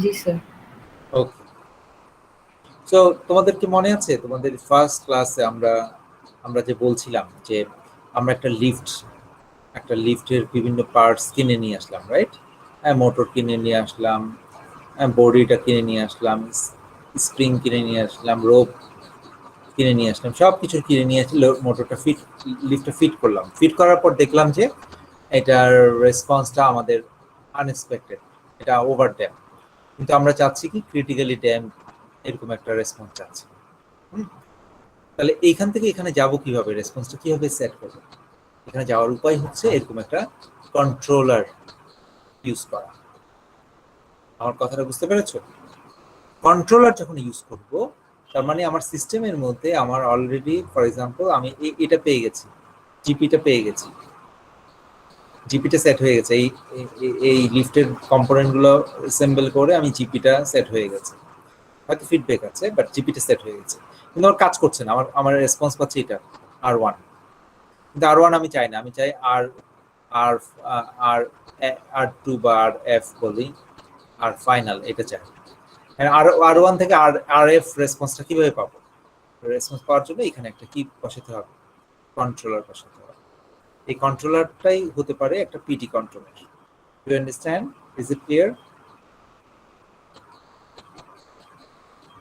G sir. Okay, so তোমাদের কি মনে আছে তোমাদের ফার্স্ট ক্লাসে আমরা যে বলছিলাম যে আমরা একটা লিফটের বিভিন্ন পার্টস কিনে নিয়ে আসলাম, রাইট? মোটর কিনে নিয়ে আসলাম, বডিটা কিনে নিয়ে আসলাম, স্প্রিং কিনে নিয়ে আসলাম, রোপ কিনে নিয়ে আসলাম, সব কিছু কিনে নিয়ে আসলে মোটরটা লিফটটা ফিট করলাম। ফিট করার পর দেখলাম যে এটার রেসপন্সটা আমাদের আনএক্সপেক্টেড, এটা ওভার ড্যাম, কিন্তু আমরা চাচ্ছি কি ক্রিটিক্যালি ড্যাম এরকম একটা রেসপন্স চাচ্ছি। তাহলে এইখান থেকে এখানে যাব কিভাবে, রেসপন্সটা কিভাবে সেট করব? এখানে যাওয়ার উপায় হচ্ছে এরকম একটা কন্ট্রোলার ইউজ করা। আমার কথাটা বুঝতে পেরেছো? কন্ট্রোলার যখন ইউজ করব তার মানে আমার সিস্টেমের মধ্যে আমার অলরেডি ফর এক্সাম্পল আমি এটা পেয়ে গেছি, জিপিটা পেয়ে গেছি, জিপিটা সেট হয়ে গেছে, এই লিফটের কম্পোনেন্টগুলো অ্যাসেম্বল করে আমি জিপিটা সেট হয়ে গেছে, হয়তো ফিডব্যাক আছে বাট জিপিটা সেট হয়ে গেছে, কিন্তু আমার কাজ করছে না, আমার রেসপন্স পাচ্ছে এটা R1, কিন্তু R1 আমি চাই না, আমি চাই R2 বা RF বলি, আর ফাইনাল এটা চাই। R1 থেকে RF রেসপন্সটা কিভাবে পাবো? রেসপন্স পাওয়ার জন্য এখানে একটা কি বসাতে হবে, কন্ট্রোলার বসাতে হবে। এই কন্ট্রোলারটাই হতে পারে একটা PT controller. Do you understand? Is it clear?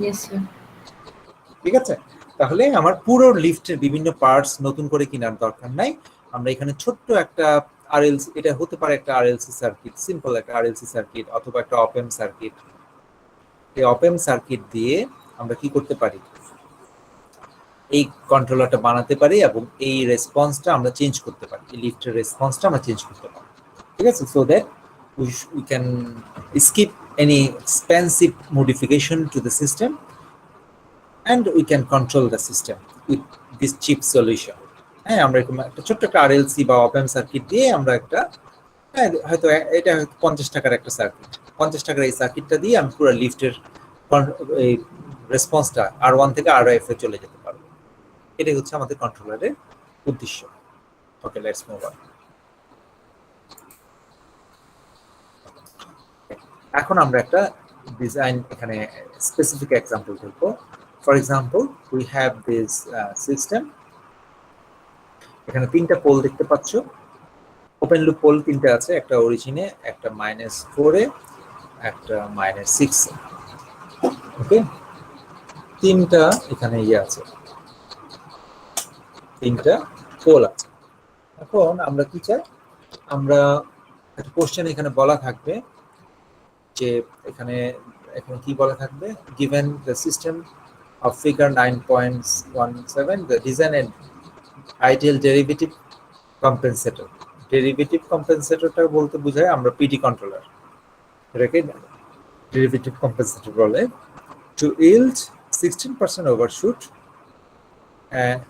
Yes sir. ঠিক আছে, তাহলে আমার পুরো লিফটের বিভিন্ন পার্টস নতুন করে কেনার দরকার নাই, আমরা এখানে ছোট্ট একটা আরএলসি, এটা হতে পারে একটা আরএলসি সার্কিট, সিম্পল একটা আরএলসি সার্কিট অথবা একটা অপএম সার্কিট। এই অপএম সার্কিট দিয়ে আমরা কি করতে পারি, এই কন্ট্রোলারটা বানাতে পারি এবং এই রেসপন্সটা আমরা চেঞ্জ করতে পারি, এই লিফটের রেসপন্সটা আমরা চেঞ্জ করতে পারি, ঠিক আছে? So that we can skip any expensive modification to the system and we can control the system with this cheap solution. হ্যাঁ, আমরা এরকম একটা ছোট্ট একটা আরএলসি বা অপ অ্যাম্প সার্কিট দিয়ে আমরা একটা হয়তো এটা 50 টাকার একটা সার্কিট, 50 টাকার এই সার্কিটটা দিয়ে আমি পুরো লিফটের এই রেসপন্সটা R1 থেকে RF এ চলে যেতে পারবো। এটাই হচ্ছে আমাদের কন্ট্রোলারের উদ্দেশ্য। ওকে, লেটস মুভ অন। এখন আমরা একটা ডিজাইন এখানে স্পেসিফিক এক্সাম্পল দেখব। For example, we have this system. এখানে 3টা পোল দেখতে পাচ্ছ, ওপেন লুপ পোল 3টা আছে, একটা অরিজিনে, একটা -4 এ, একটা -6 এ। ওকে, 3টা এখানে আছে, 3টা পোল আছে। এখন আমরা কি চাই, আমরা একটা কোশ্চেন এখানে বলা থাকবে যে এখানে কি বলা থাকবে, given the system of figure 9.17 the design and ideal derivative compensator. Derivative কম্পেনসেটরটা বলতে বোঝায় আমরা পিটি কন্ট্রোলার, এটাকে ডেরিভেটিভ কম্পেনসেটর বলে, to yield 16% overshoot and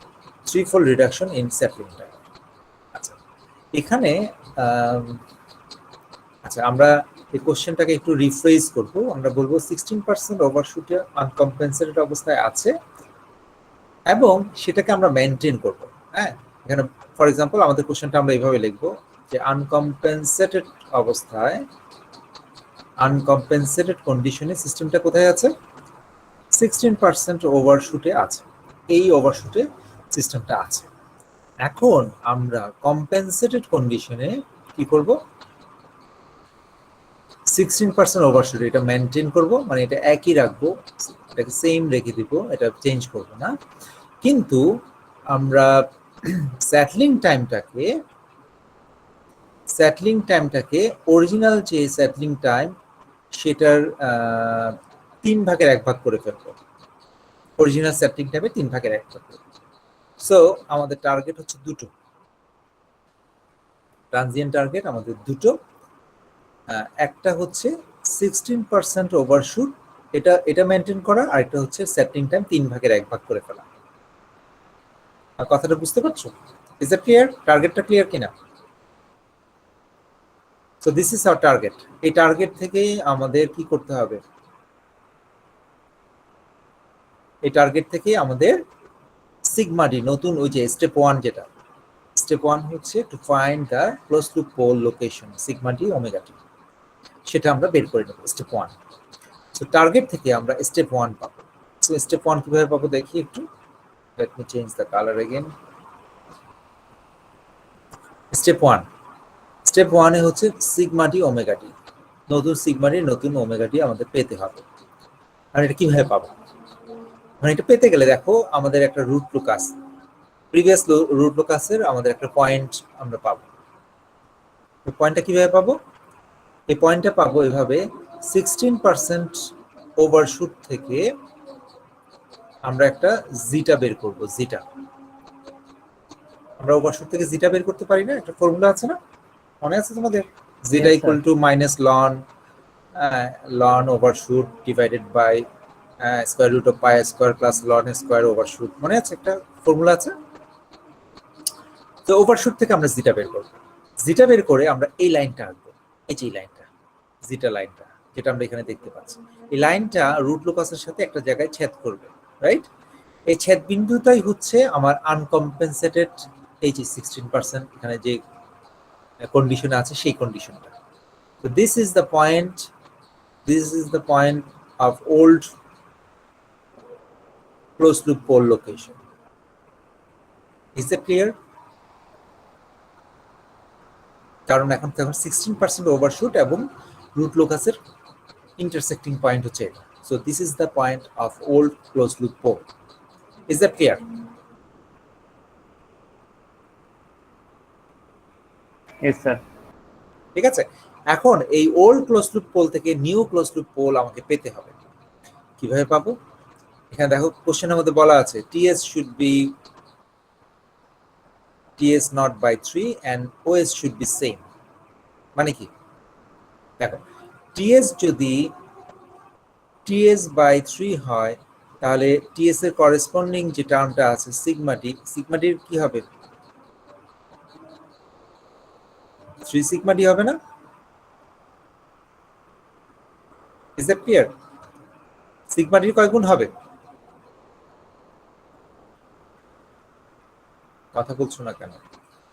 3-fold reduction in settling time. আচ্ছা, এখানে আচ্ছা আমরা এই কোশ্চেনটাকে একটু রিফ্রেজ করব। আমরা বলবো 16% ওভারশুটে আনকম্পেনসেটেড অবস্থায় আছে এবং সেটাকে আমরা মেনটেন করব। হ্যাঁ, এখানে ফর এক্সাম্পল আমাদের কোশ্চেনটা আমরা এইভাবে লিখবো যে আনকম্পেনসেটেড অবস্থায়, আনকম্পেনসেটেড কন্ডিশনে সিস্টেমটা কোথায় আছে, 16% ওভারশুটে আছে, এই ওভারশুটে সিস্টেমটা আছে। এখন আমরা কম্পেনসেটেড কন্ডিশনে কি করব, 16% ওভারশুট এটা মেনটেন করব, মানে এটা একই রাখবো, এটাকে সেম রেখে দিব, এটা চেঞ্জ করব না। কিন্তু আমরা সেটলিং টাইমটাকে অরিজিনাল যে সেটলিং টাইম সেটার 3 ভাগের 1 ভাগ করে ফেলবো, অরিজিনাল সেটলিং টাইমে 3 ভাগের 1 ভাগ। সো আমাদের টার্গেট হচ্ছে দুটো, ট্রানজিয়েন্ট টার্গেট আমাদের দুটো। একটা হচ্ছে 16% ওভারশুট, এটা মেনটেন করা, আর একটা হচ্ছে সেটলিং টাইম 3 ভাগের 1 ভাগ করে ফেলা। আর কথাটা বুঝতে পারছো? Is that clear? টার্গেটটা ক্লিয়ার কিনা? So this is our target. এই টার্গেট থেকেই আমাদের কি করতে হবে, এই টার্গেট থেকে আমাদের সিগমা ডি, নতুন ওই যে স্টেপ 1, যেটা স্টেপ 1 হচ্ছে to find the close loop pole location sigma D omega T, সেটা আমরা বের করে নেব স্টেপ 1। সো টার্গেট থেকে আমরা স্টেপ 1 পাবো। সো স্টেপ 1 কিভাবে পাবো দেখি একটু। Let me change the colour again. Step 1 এ হচ্ছে সিগমা ডি ওমেগা টি, নতুন সিগমা ডি নতুন ওমেগা টি আমাদের পেতে হবে। আর এটা কিভাবে পাবো, মানে এটা পেতে গেলে দেখো আমাদের একটা রুট লোকাস, প্রিভিয়াস রুট লোকাসের আমাদের একটা পয়েন্ট আমরা পাবো। এই পয়েন্টটা কিভাবে পাবো, এই পয়েন্টটা পাবো এভাবে, 16% ওভারশুট থেকে আমরা একটা জিটা বের করব। জিটা আমরা ওভারশুট থেকে জিটা বের করতে পারি না, একটা ফর্মুলা আছে না, মনে আছে তোমাদের? Zeta equal to minus ln overshoot divided by square root of pi square plus ln square overshoot, মনে আছে? একটা ফর্মুলা আছে। তো ওভারশুট থেকে আমরা জিটা বের করব। জিটা বের করে আমরা এই লাইনটা আঁকবো, এই যে লাইনটা, জিটা লাইনটা যেটা আমরা এখানে দেখতে পাচ্ছি, এই লাইনটা রুট লোকাসের সাথে একটা জায়গায় ছেদ করবে, রাইট? এই ছেদ বিন্দুটাই হচ্ছে আমার আনকম্পেনসেটেড, এই যে 16% এখানে যে কন্ডিশন আছে সেই কন্ডিশনটা। So this is the point of old closed loop pole location. Is that clear? কারণ এখন 16% ওভারশুট এবং রুট লোকাসের ইন্টারসেক্টিং পয়েন্ট হচ্ছে এটা। So this is the point of old closed loop pole. Is that clear? Yes sir. ঠিক আছে, এখন এই old close loop pole থেকে নিউ ক্লোজ লুপ পোল আমাকে পেতে হবে। কিভাবে পাবো? এখানে দেখো কোশ্চেনের মধ্যে বলা আছে TS should be TS not by 3 and OS should be same. মানে কি দেখো টিএস যদি টিএস বাই 3 হয় তাহলে টিএস এর করেসপন্ডিং যে টার্মটা আছে সিগমাটির কি হবে 3 সিগমাটি হবে না? Is that clear? সিগমাটির কয় গুণ হবে? কথা বলছো না কেন?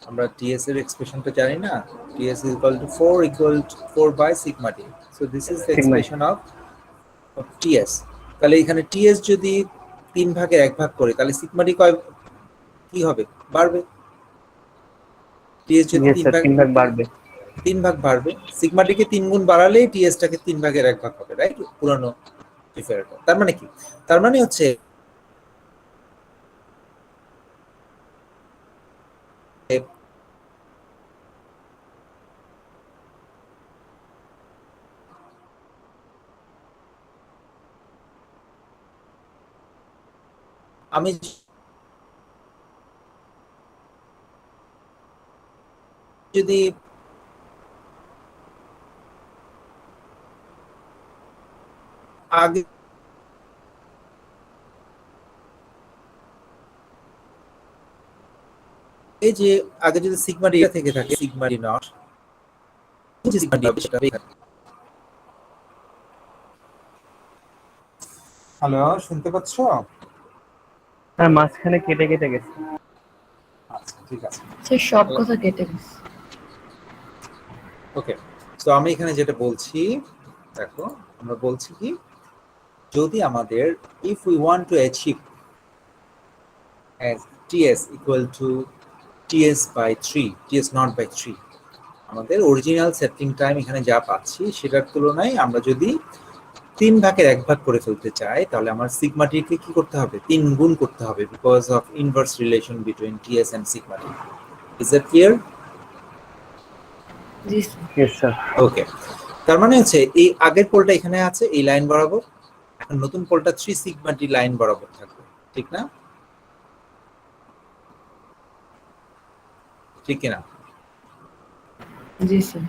আমরা টিএস এর এক্সপ্রেশনটা জানি না? TS is equal to 4 by sigma T. So this is the expression of TS. তাহলে এখানে টিএস যদি 3 ভাগের 1 ভাগ করে তাহলে সিগমা টি কি হবে? বাড়বে। টিএস যদি 3 ভাগ বাড়বে, 3 ভাগ বাড়বে। সিগমা টিকে 3 গুণ বাড়ালেই টিএস টাকে 3 ভাগের 1 ভাগ হবে, রাইট? পুরানো ডিফারেন্ট। তার মানে কি? তার মানে হচ্ছে আমি যদি আগে এই যে আগে যদি সিগমা ডি থেকে থাকে sigma D not sigma D সেটা হ্যালো, শুনতে পাচ্ছ? হ্যাঁ, মাঝখানে কেটে কেটে গেছে। আচ্ছা ঠিক আছে, স্যার সব কথা কেটে গেছে। ওকে। তো আমি এখানে যেটা বলছি দেখো, আমরা বলছি কি যদি আমাদের if we want to achieve as ts equal to ts by 3 ts not by 3 আমাদের অরিজিনাল সেটিং টাইম এখানে যা পাচ্ছি সেটার তুলনায় আমরা যদি 3 ভাগের 1 ভাগ করে ফেলতে চাই তাহলে আমার সিগমা টি কে কি করতে হবে? 3 গুণ করতে হবে because of inverse relation between ts and sigma t. Is that clear? জি স্যার। Yes sir. ওকে, তার মানে হচ্ছে এই আগের পোলটা এখানে আছে এই লাইন বরাবর, এখন নতুন পোলটা 3 সিগমা টি লাইন বরাবর থাকবে, ঠিক না? ঠিক কিনা? জি স্যার।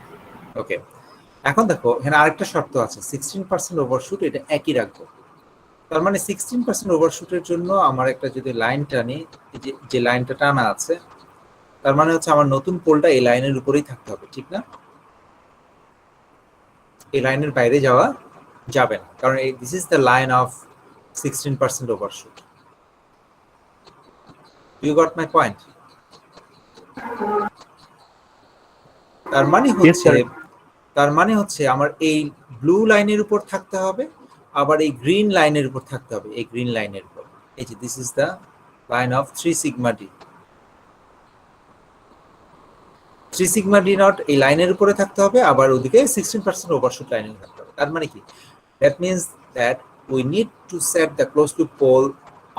ওকে, এখন দেখো এখানে আরেকটা শর্ত আছে 16% ওভারশুট, এটা একই রাখবো। তার মানে 16% ওভারশুটের জন্য আমার একটা যদি লাইন টানি, যে লাইনটা টানা আছে তার মানে হচ্ছে আমার নতুন পোলটা এই লাইনের উপরেই থাকতে হবে, ঠিক না? এই লাইনের বাইরে যাওয়া যাবে না, কারণ this is the line of 16% overshoot. You got my point? তার মানে হচ্ছে আমার এই ব্লু লাইনের উপর থাকতে হবে, আবার এই গ্রিন লাইনের উপর থাকতে হবে, এই গ্রিন লাইনের উপর। এই যে this is the line of 3 sigma D. 3 sigma D not এই লাইনের উপরে থাকতে হবে, আবার ওদিকে 16% ওভারশুট লাইনে থাকতে হবে। তার মানে কি? That means that we need to set the close loop pole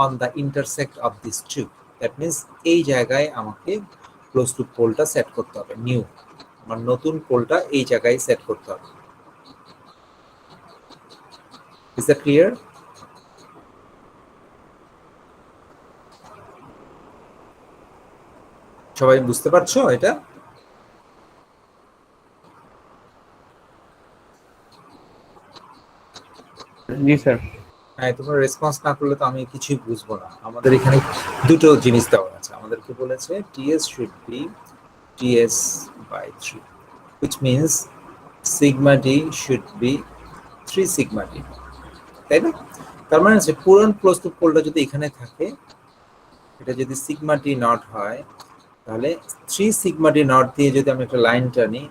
on the intersect of this two. That means এই জায়গায় আমাকে ক্লোজ লুপ পোলটা সেট করতে হবে, নিউ আমার নতুন পোলটা এই জায়গায় সেট করতে হবে। Is that clear? সবাই বুঝতে পারছো এটা? জি স্যার। হ্যাঁ, তোমরা রেসপন্স না করলে তো আমি কিছুই বুঝবো না। আমাদের এখানে দুটো জিনিস দেওয়া আছে, আমাদেরকে বলেছে ts should be ts by 3 which means sigma d should be 3 sigma d, তাই না? তার মানে হচ্ছে পুরান ক্লোজ লুপ পোলটা যদি এখানে থাকে, এটা যদি সিগমা ডি নট হয় তাহলে 3 সিগমা ডি নট দিয়ে যদি আমি একটা লাইন টানি,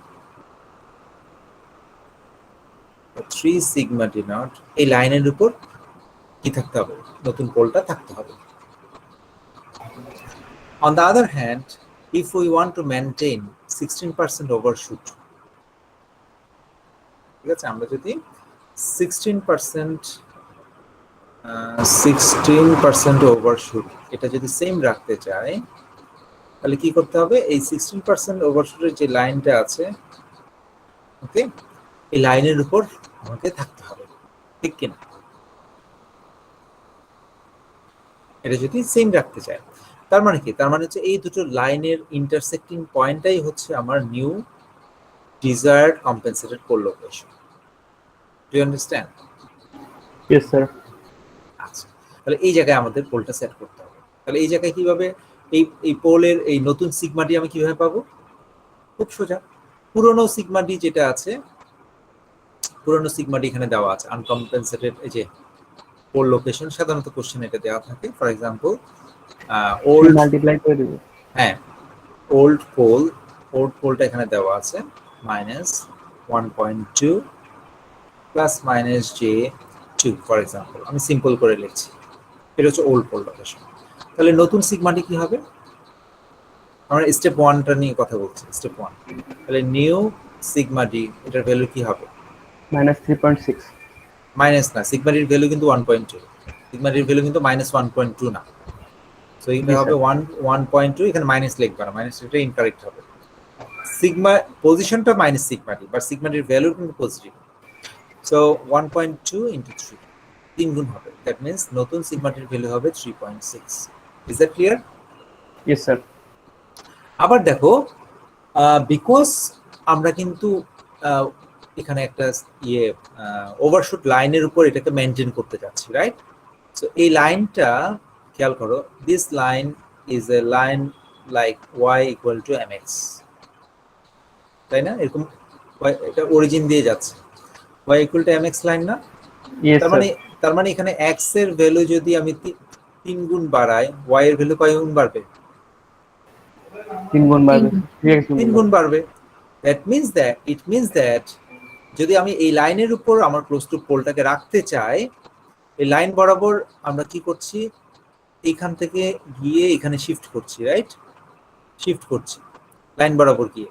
3 সিগমা ডি নট এই লাইনের উপর কি থাকতে হবে? নতুন পোলটা থাকতে হবে। On the other hand, if we want to maintain 16% overshoot, ঠিক আছে, আমরা যদি 16% ওভারশুট এটা যদি সেম রাখতে চাই তাহলে কি করতে হবে? এই 16% ওভারশুটের যে লাইনটা আছে, ওকে, এই লাইনের উপর আমাকে থাকতে হবে, ঠিক কিনা? এটা যদি সেম রাখতে চায়, তার মানে কি? তার মানে হচ্ছে এই দুটো লাইনের ইন্টারসেক্টিং পয়েন্টটাই হচ্ছে আমার new desired compensated pole location. Do you understand? Yes sir. আচ্ছা, তাহলে এই জায়গায় আমাদের পোলটা সেট করতে হবে। তাহলে এই জায়গায় কিভাবে এই পোলের এই নতুন সিগমাটি আমি কিভাবে পাবো? খুব সোজা, পুরনো সিগমাটি যেটা আছে, পুরনো সিগমাটি এখানে দেওয়া আছে আনকম্পেনসেটেড, এই যে পোল লোকেশন, সাধারণত কোশ্চেন এটা দেওয়া থাকে। ফর এক্সাম্পল ওল্ড, মাল্টিপ্লাই করে দেবো। হ্যাঁ ওল্ড পোলটা এখানে দেওয়া আছে -1.2 প্লাস -j2 ফর এক্সাম্পল, আমি সিম্পল করে লিখছি, এটা হচ্ছে ওল্ড পোল লোকেশন। তাহলে নতুন সিগমাটি কি হবে? আমরা স্টেপ 1টা নিয়ে কথা বলছি, স্টেপ 1। তাহলে নিউ সিগমাটি, এটার ভ্যালু কি হবে? -3.6। মাইনাস না, সিগমাটির ভ্যালু কিন্তু 1.2, সিগমাটির ভ্যালু কিন্তু -1.2 না। সো এটা হবে 1.2, এখানে মাইনাস লিখবা না, মাইনাস এটা ইনকারেক্ট হবে। সিগমা পজিশনটা মাইনাস সিগমাটি, বাট সিগমাটির ভ্যালু কিন্তু পজিটিভ। সো 1.2 ইনটু 3, 3 গুণ হবে। দ্যাট মিন্স নতুন সিগমাটির ভ্যালু হবে 3.6। Is that clear? Yes sir. আবার দেখো, বিকজ আমরা কিন্তু এখানে একটা ওভারশুট লাইনের উপর এটাকে মেনটেন করতে যাচ্ছি, রাইট? সো এই লাইনটা খেয়াল করো, this line is a line like y equal to mx, তাই না? এরকম এটা অরিজিন দিয়ে যাচ্ছে, y equal to mx line না? ইয়েস তার মানে এখানে x এর ভ্যালু যদি আমি 3 গুণ বাড়াই, y এর ভ্যালু কয় গুণ বাড়বে? 3 গুণ বাড়বে। 3 গুণ বাড়বে। It means that যদি আমি এই লাইনের উপর আমার ক্লোজ টু পোলটাকে রাখতে চাই, এই লাইন বরাবর আমরা কি করছি? এইখান থেকে গিয়ে এখানে শিফট করছি, রাইট? শিফট করছি লাইন বরাবর গিয়ে।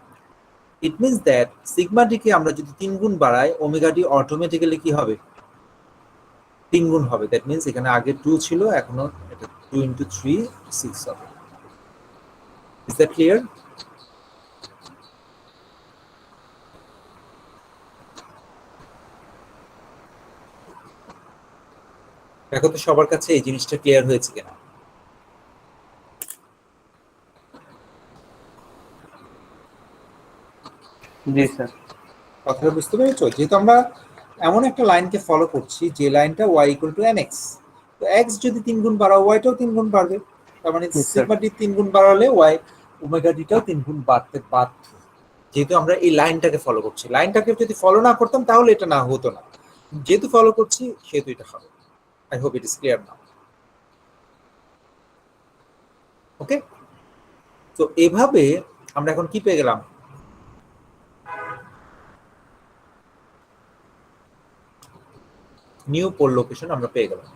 ইট মিন্স দ্যাট সিগমাটিকে আমরা যদি 3 গুণ বাড়াই, ওমেগাটি অটোমেটিক্যালি কি হবে? 3 গুণ হবে। দ্যাট মিন্স এখানে আগে 2 ছিল, এখনো এটা 2 × 3 6 হবে। Is that clear? দেখো তো সবার কাছে এই জিনিসটা ক্লিয়ার হয়েছে কিনা? জি স্যার। কথাটা বুঝতে পেরেছো? যেহেতু আমরা এমন একটা লাইনকে ফলো করছি যে লাইনটা y ইকুয়াল টু mx, তো x যদি 3 গুণ বাড়াও, y-টাও 3 গুণ বাড়বে। তার মানে Yes, sir. সিগমা টি 3 গুণ বাড়ালে y ওমেগা টিটাও 3 গুণ বাড়তে বাধ্য, যেহেতু আমরা এই লাইনটাকে ফলো করছি। লাইনটাকে যদি ফলো না করতাম তাহলে এটা না হতো না, যেহেতু ফলো করছি সেহেতু এটা হবে। I hope it is clear now. Okay, তো এভাবে আমরা এখন কি পেয়ে গেলাম? নিউ পোল লোকেশন আমরা পেয়ে গেলাম।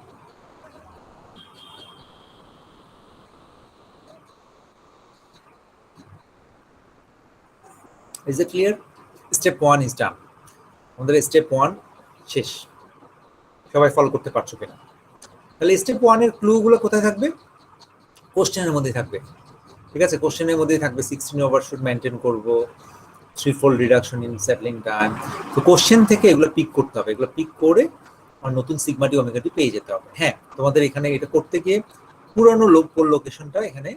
Is it clear? Step 1 is done. আমাদের স্টেপ 1 শেষ। সবাই ফলো করতে পারছো কিনা? তাহলে স্টেপ 1 এর ক্লুগুলো কোথায় থাকবে? কোশ্চেনের মধ্যে থাকবে। ঠিক আছে, কোশ্চেনের মধ্যেই থাকবে 16 ওভারশুট মেনটেন করব, 3-fold reduction in settling time. তো কোশ্চেন থেকে এগুলো পিক করতে হবে, এগুলো পিক করে আর নতুন সিগমাটি ওমেগাটি পেয়ে যেতে হবে। হ্যাঁ, তোমাদের এখানে এটা করতে গিয়ে পুরনো পোল লোকেশনটা এখানে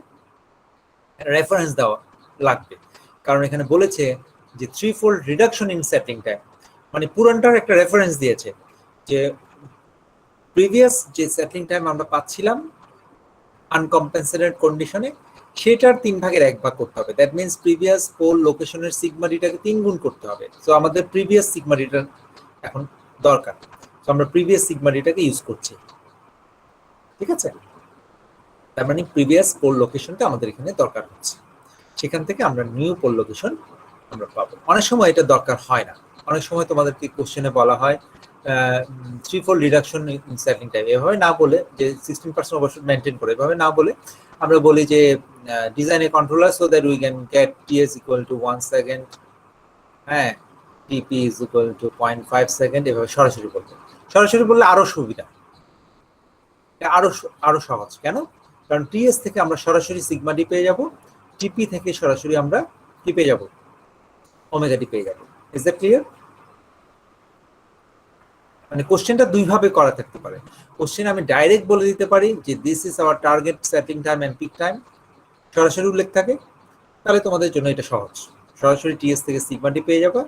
রেফারেন্স দেওয়া লাগবে, কারণ এখানে বলেছে যে 3-fold reduction in settling time, মানে পুরানটার একটা রেফারেন্স দিয়েছে যে প্রিভিয়াস যে সেটলিং টাইম আমরা পাচ্ছিলাম আনকম্পেনসেটেড কন্ডিশনে, সেটার 3 ভাগের 1 ভাগ করতে হবে। দ্যাট মিন্স প্রিভিয়াস পোল লোকেশনের সিগমাটিটাকে 3 গুণ করতে হবে। সো আমাদের প্রিভিয়াস সিগমাটিটা এখন দরকার, সো আমরা প্রিভিয়াস সিগমাটিটাকে ইউজ করছি। ঠিক আছে, তার মানে প্রিভিয়াস পোল লোকেশনটা আমাদের এখানে দরকার হচ্ছে, সেখান থেকে আমরা নিউ পোল লোকেশন আমরা পাবো। অনেক সময় এটা দরকার হয় না, অনেক সময় তোমাদেরকে কোশ্চেনে বলা হয় 3-fold reduction in settling time, এভাবে না বলে যে 16% ওভারশুট মেনটেন করে, এভাবে না বলে আমরা বলি যে design A controller so that we can get ts equal to 1 second, হ্যাঁ, tp is equal two 0.5 second. এভাবে সরাসরি বলতে, সরাসরি বললে আরো সুবিধা, আরো সহজ। কেন? কারণ ts থেকে আমরা সরাসরি সিগমা ডি পেয়ে যাব, tp থেকে সরাসরি আমরা কি পেয়ে যাব? ওমেগা ডি পেয়ে যাব। Is that clear? মানে কোশ্চেনটা দুই ভাবে করা থাকতে পারে। কোশ্চেন আমি ডাইরেক্ট বলে দিতে পারি যে this is our target setting time and peak time, সরাসরি উল্লেখ থাকে, তাহলে তোমাদের জন্য এটা সহজ, সরাসরি টিএস থেকে সিগমা ডি পেয়ে যাবে,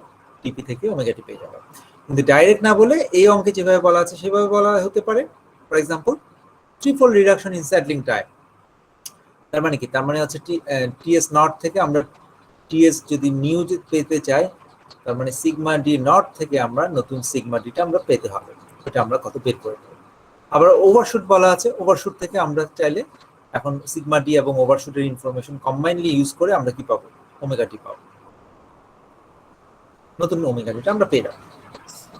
টিপি থেকে ওমেগা টি পেয়ে যাবে। কিন্তু ডাইরেক্ট না বলে এই অঙ্কে যেভাবে বলা আছে সেভাবে বলা হতে পারে। For example threefold reduction in settling time, তার মানে কি, তার মানে হচ্ছে টিএস নট থেকে আমরা টিএস যদি নিউ পেতে চাই, তার মানে সিগমা ডি নট থেকে আমরা নতুন সিগমা ডিটা আমরা পেতে হবে, এটা আমরা কত বের করে দেবো। আবার ওভারশুট বলা আছে, ওভারশুট থেকে আমরা চাইলে এখন সিগমা ডি এবং ওভারশুটের ইনফরমেশন কম্বাইনলি ইউজ করে আমরা কি পাবো, ওমেগা টি পাবো, নতুন ওমেগা ডিটা আমরা পেয়ে যাবো।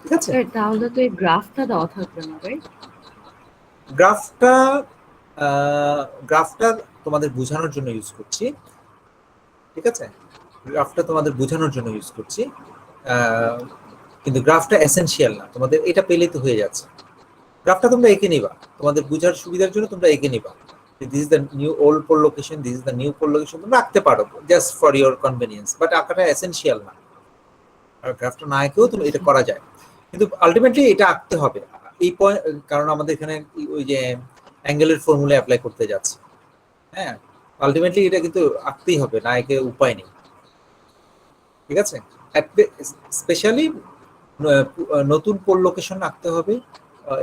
ঠিক আছে, স্যার তাহলে তো এই গ্রাফটা দেওয়া থাকবে না, রাইট? গ্রাফটা তোমাদের বোঝানোর জন্য ইউজ করছি। ঠিক আছে, গ্রাফটা তোমাদের বোঝানোর জন্য ইউজ করছি, কিন্তু গ্রাফটা এসেনশিয়াল না, তোমাদের এটা পেলেই তো হয়ে যাচ্ছে। গ্রাফটা তোমরা এঁকে নিবা, তোমাদের বোঝার সুবিধার জন্য তোমরা এঁকে নিবা, this is the new old pole location, this is the new pole location, তোমরা আঁকতে পারো just for your convenience, but আঁকাটা এসেনশিয়াল না। আর গ্রাফটা না এঁকেও তুমি এটা করা যায়, কিন্তু আলটিমেটলি এটা আঁকতে হবে এই পয়েন্ট, কারণ আমাদের এখানে ওই যে অ্যাঙ্গেলের ফর্মুলা অ্যাপ্লাই করতে যাচ্ছে। হ্যাঁ, আলটিমেটলি এটা কিন্তু আঁকতেই হবে, না একে উপায় নেই। ঠিক আছে, স্পেশালি নতুন পোল লোকেশন আঁকতে হবে,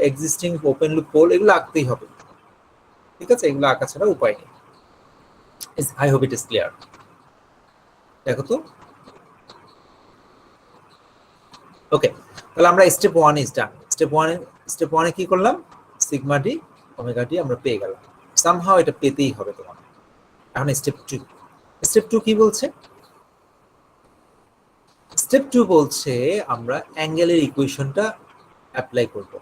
এক্সিস্টিং ওপেন লুপ পোল এগুলো আঁকতেই হবে। ঠিক আছে, এগুলো আঁকা ছাড়া উপায় নেই। I hope it is clear. দেখো তো, ওকে, তাহলে আমরা স্টেপ 1 ইজ ডান। স্টেপ 1 এ কি করলাম, সিগমা ডি ওমেগা ডি আমরা পেয়ে গেলাম, সামহাউ এটা পেতেই হবে তোমার। এখন স্টেপ 2 কি বলছে? স্টেপ 2 বলছে আমরা অ্যাঙ্গেলের ইকুয়েশনটা অ্যাপ্লাই করব।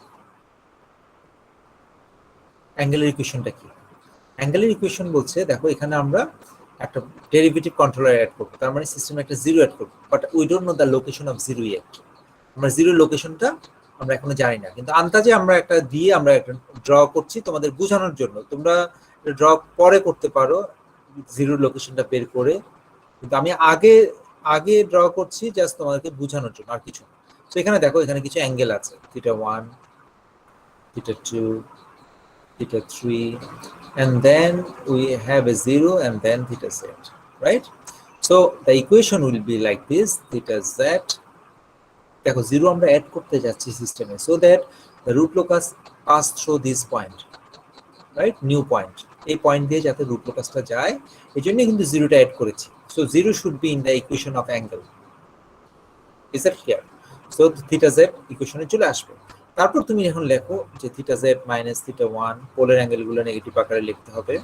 অ্যাঙ্গেলের ইকুয়েশনটা কি? অ্যাঙ্গেলের ইকুয়েশন বলছে, দেখো এখানে আমরা একটা ডেরিভেটিভ কন্ট্রোলার অ্যাড করব, তার মানে সিস্টেমে একটা জিরো অ্যাড করব, but we don't know the location of zero yet. আমরা জিরো লোকেশনটা আমরা এখনো জানি না, কিন্তু আন্দাজে আমরা একটা দিয়ে আমরা একটা ড্র করছি তোমাদের বোঝানোর জন্য। তোমরা ড্র পরে করতে পারো জিরো লোকেশনটা বের করে, কিন্তু আমি আগে ড্র করছি জাস্ট তোমাদেরকে বোঝানোর জন্য, আর কিছু না। তো এখানে দেখো, এখানে কিছু অ্যাঙ্গেল আছে, θ1, θ2, θ3, and then we have a 0 and then θz, right? So the equation will be like this, θz, দেখো 0 আমরা অ্যাড করতে যাচ্ছি সিস্টেমে, so that the root locus pass through this point, right? New point, এই point দিয়ে যাতে root লোকাসটা যায়, এই জন্য কিন্তু 0টা অ্যাড করেছি। So 0 should be in the equation of angle. Is that clear? So θz ইকুয়েশনে চলে আসবে। তারপর তুমি এখন লেখো যে θz minus θ1, পোলের অ্যাঙ্গেলগুলো নেগেটিভ আকারে লিখতে হবে,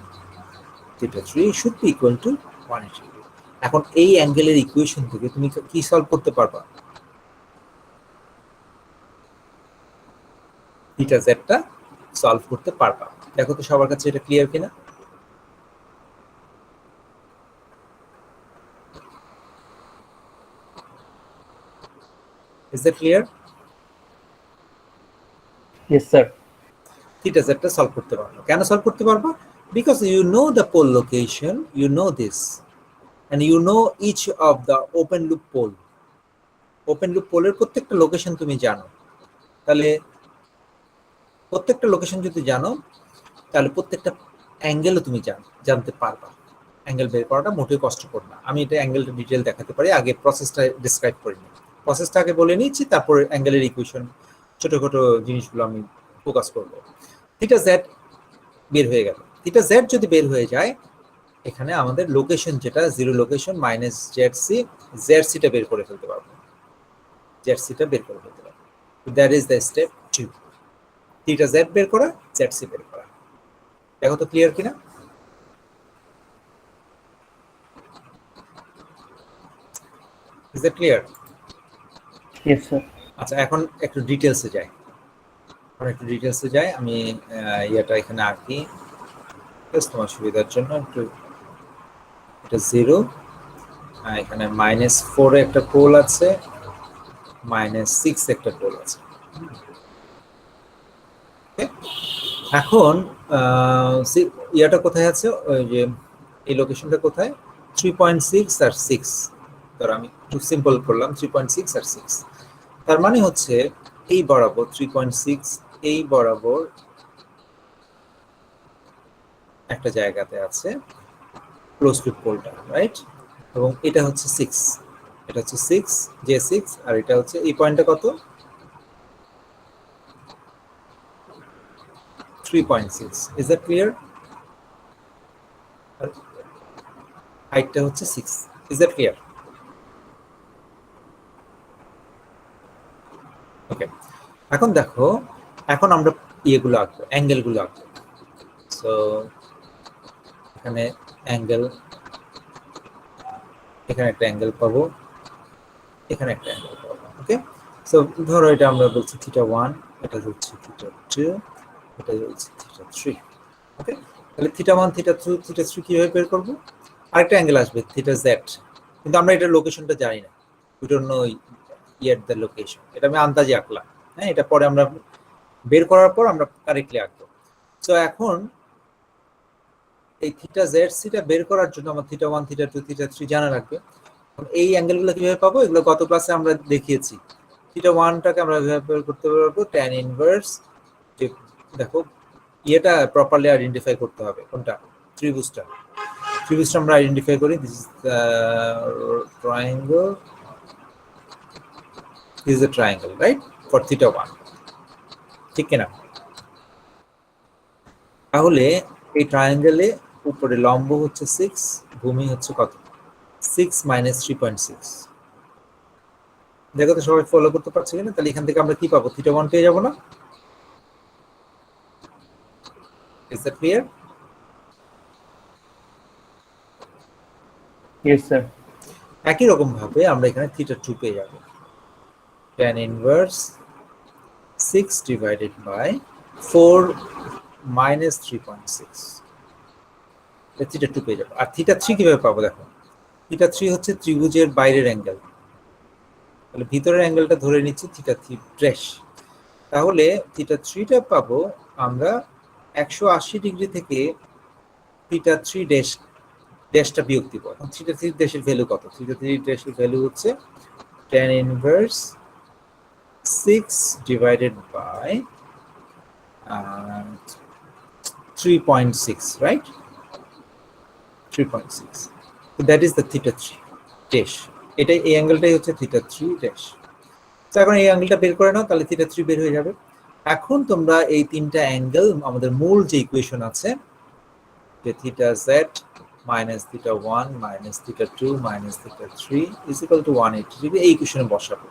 θ3 should be equal to 180 degree। এখন এই অ্যাঙ্গেলের ইকুয়েশন থেকে তুমি কি সলভ করতে পারবা? θzটা সলভ করতে পারবা। দেখো তো সবার কাছে এটা ক্লিয়ার কিনা? Is that clear? Yes, sir. θzটা সলভ করতে পারবা। কেন সলভ করতে পারবা? Because you know the pole location, you know this, and you know each of the open loop pole. Open loop pole এর প্রত্যেকটা লোকেশন তুমি জানো। তাহলে প্রত্যেকটা লোকেশন যদি জানো, তাহলে প্রত্যেকটা অ্যাঙ্গেলও তুমি জানতে পারবা। অ্যাঙ্গেল বের করাটা মোটেই কষ্টকর না। আমি এটা অ্যাঙ্গেলটা ডিটেইল দেখাতে পারি, আগে প্রসেসটা ডিসক্রাইব করে নিই। প্রসেসটা আগে বলে নিচ্ছি, তারপর অ্যাঙ্গেলের ইকুয়েশন ছোট জিনিসগুলো আমি ফোকাস করব। θz বের হয়ে গেল। θz যদি বের হয়ে যায়, এখানে আমাদের লোকেশন যেটা জিরো লোকেশন মাইনাস জেডসিটা বের করে ফেলতে পারবো, জেডসিটা বের করে ফেলতে পারবো। That is the step 2, θz বের করা, জেডসি বের করা। দেখো তো ক্লিয়ার কিনা? Is that clear? Yes, sir. আচ্ছা, এখন একটু ডিটেলসে যাই। আমি ইয়েটা এখানে আঁকি তোমার সুবিধার জন্য। একটু এটা 0, এখানে -4 একটা পোল আছে, -6 একটা পোল আছে। এখন ইয়াটা কোথায় আছে, ওই যে এই লোকেশনটা কোথায়, 3.6 আর 6, ধর আমি একটু সিম্পল করলাম 3.6 আর 6। তার মানে হচ্ছে এই বরাবর 3.6 এই বরাবর একটা জায়গাতে আছে ক্লোজ টু পোলটা, রাইট? এবং এটা হচ্ছে 6, এটা হচ্ছে 6 J6, আর এটা হচ্ছে এই পয়েন্টটা কত 3.6। Is that clear? হাইটটা হচ্ছে 6। Is that clear? ওকে, এখন দেখো, এখন আমরা ইয়েগুলো আঁকবো, অ্যাঙ্গেলগুলো আঁকবো। সো এখানে অ্যাঙ্গেল, এখানে একটা অ্যাঙ্গেল পাবো, এখানে একটা অ্যাঙ্গেল পাবো। ওকে, সো ধরো এটা আমরা বলছি θ1, এটা হচ্ছে θ2, এটা হচ্ছে θ3। ওকে, তাহলে θ1 θ2 θ3 কিভাবে বের করবো? আরেকটা অ্যাঙ্গেল আসবে θz, কিন্তু আমরা এটার লোকেশনটা জানি না, we don't know yet the location. এটা আমি আন্দাজে আঁকলাম, হ্যাঁ, এটা পরে আমরা বের করার পর আমরা কারেক্টলি আঁকবো। সো এখন এই θz টা বের করার জন্য আমার θ1 θ2 θ3 জানা লাগবে। এই অ্যাঙ্গেলগুলো কিভাবে পাবো? এগুলো গত ক্লাসে আমরা দেখিয়েছি। θ1টাকে আমরা বের করতে পারবো tan ইনভার্স, যে দেখো এটা প্রপারলি আইডেন্টিফাই করতে হবে, কোনটা ত্রিভুজটা আমরা আইডেন্টিফাই করি। This is the triangle, this is the triangle, right, for θ1, ঠিক কিনা? তাহলে এই ট্রায়াঙ্গেলে উপরে লম্ব হচ্ছে 6, ভূমি হচ্ছে কত 6 মাইনাস 3.6। দেখো তো সবাই ফলো করতে পারছে কিনা? তাহলে এখান থেকে আমরা কি পাবো? θ1 পেয়ে যাবো না? Is that clear? Yes sir. একই রকম ভাবে আমরা এখানে θ2 পেয়ে যাব, tan inverse 6 divided by 4 minus 3.6, θ2 পেয়ে যাবো। আর θ3 কিভাবে পাবো? দেখো θ3 হচ্ছে ত্রিভুজের বাইরের অ্যাঙ্গেল, তাহলে ভিতরের অ্যাঙ্গেলটা ধরে নিচ্ছি θ3 ড্যাশ। তাহলে θ3টা পাবো আমরা 180 ডিগ্রি থেকে θ3 ড্যাশটা বিয়োগ দিব। এখন θ3 ড্যাশের ভ্যালু কত? θ3 ড্যাশের ভ্যালু হচ্ছে tan inverse 6 divided by 3.6, right? 3.6, that is the θ3 dash. এটাই, এই অ্যাঙ্গেলটাই হচ্ছে θ3 ড্যাশ। তো এখন এই অ্যাঙ্গেলটা বের করে নাও, তাহলে θ3 বের হয়ে যাবে। এখন তোমরা এই তিনটা অ্যাঙ্গেল, আমাদের মূল যে ইকুয়েশন আছে যে θz minus θ1 minus θ2 minus θ3 is equal to 180 degree, এই ইকুয়েশনে বসাবো।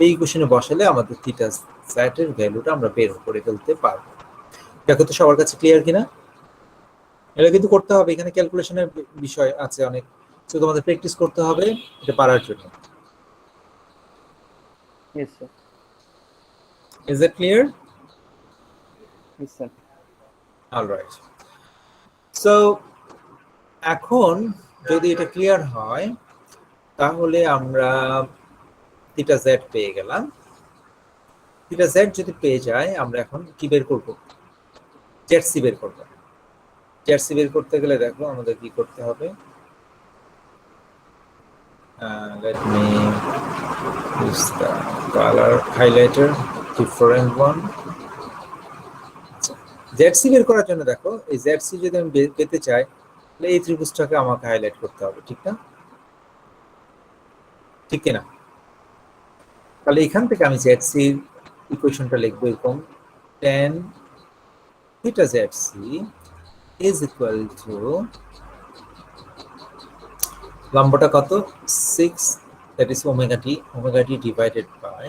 এই ইকুয়েশনে বসালে আমাদের θz এর ভ্যালুটা আমরা বের করে ফেলতে পারবো। দেখো তো সবার কাছে ক্লিয়ার কিনা? এটা কিন্তু করতে হবে, এখানে ক্যালকুলেশনের বিষয় আছে অনেক, তো তোমাদের প্র্যাকটিস করতে হবে এটা পারার জন্য। Yes sir. Is that clear? Yes sir. Alright, so এখন যদি এটা ক্লিয়ার হয় তাহলে আমরা θz পেয়ে গেলাম। θz যদি পেয়ে যায়, আমরা এখন কি বের করব? zc বের করব। zc বের করতে গেলে দেখো আমাদের কি করতে হবে। Let me use the color highlighter, different one. zc বের করার জন্য দেখো, এই zc যদি আমি পেতে চাই তাহলে এই ত্রিভুজটাকে আমাকে হাইলাইট করতে হবে, ঠিক না? ঠিক কিনা? তাহলে এখান থেকে আমি zc ইকুয়েশনটা লিখবো এরকম, tan θzc is equal to লম্বটা কত 6, that is omega t divided by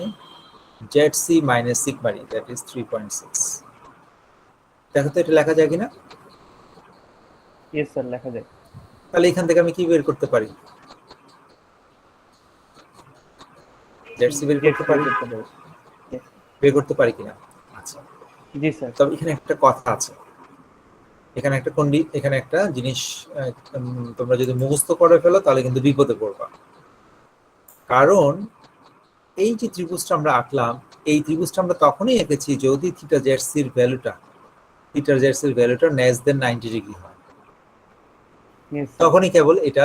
zc minus sigma d, that is 3.6। দেখো তো এটা লেখা যায় কিনা? ইয়েস স্যার, লেখা যায়। তাহলে এখান থেকে আমি কি বের করতে পারি? zc বের করতে পারি, বের করতে পারি কিনা? আচ্ছা, জি স্যার। তবে এখানে একটা কথা আছে, এখানে একটা জিনিস তোমরা যদি মুখস্থ করে ফেলো তাহলে কিন্তু বিপদে পড়বা। কারণ এই যে ত্রিভুজটা আমরা আঁকলাম, এই ত্রিভুজটা আমরা তখনই এঁকেছি যদি θz এর ভ্যালুটা লেস দেন 90 ডিগ্রি হয়, তখনই কেবল এটা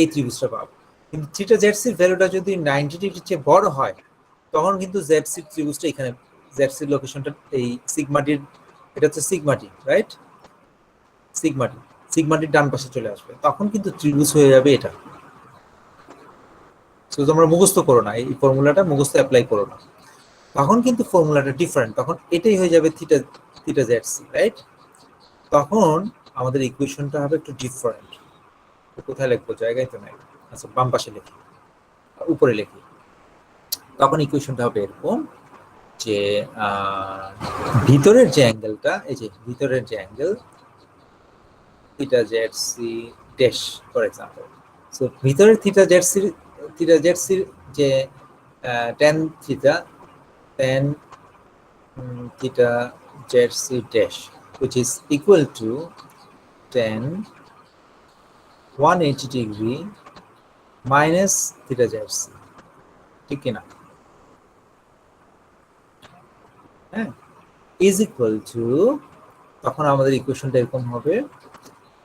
এই ত্রিভুজটা পাবো। কিন্তু θz এর ভ্যালুটা যদি 90 ডিগ্রির চেয়ে বড় হয় তখন কিন্তু zc ত্রিভুজটা এখানে জেডসির লোকেশনটা এই সিগমাটির, এটা হচ্ছে সিগমাটি, রাইট? সিগমাটির ডান পাশে চলে আসবে, তখন কিন্তু ত্রিভুজ হয়ে যাবে এটা। তো তোমরা মুখস্থ করো না, এই ফর্মুলাটা মুখস্থ অ্যাপ্লাই করো না, তখন কিন্তু ফর্মুলাটা ডিফারেন্ট, তখন এটাই হয়ে যাবে থিটা থিটা জেডসি, রাইট? তখন আমাদের ইকুয়েশনটা হবে একটু ডিফারেন্ট। কোথায় লিখবো, জায়গায় তো নাই, আচ্ছা বাম পাশে লিখি, উপরে লিখি। তখন ইকুয়েশনটা হবে এরকম যে ভিতরের যে অ্যাঙ্গেলটা, এই যে ভিতরের যে angle theta ZC dash for example, so ভিতরের থিটা জেডসির যে tan theta zc dash, which is equal to tan 180 degree minus theta zc, ঠিক কিনা? হ্যাঁ, is equal to, তখন আমাদের ইকুয়েশনটা এরকম হবে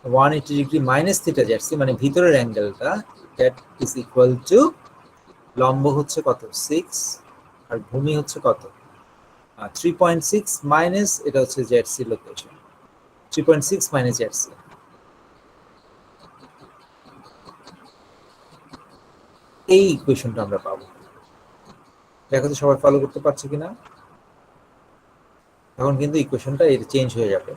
180 ডিগ্রি মাইনাস থিটা জেডসি, মানে ভিতরের অ্যাঙ্গেলটা, that is equal to, লম্ব হচ্ছে কত 6 আর ভূমি হচ্ছে কত 3.6 মাইনাস, এটা হচ্ছে জেডসি লোকেশন, 3.6 মাইনাস জেডসি। এই ইকুয়েশনটা আমরা পাবো। দেখো তো সবাই ফলো করতে পারছে কিনা? এখন কিন্তু ইকুয়েশনটা এর চেঞ্জ হয়ে যাবে,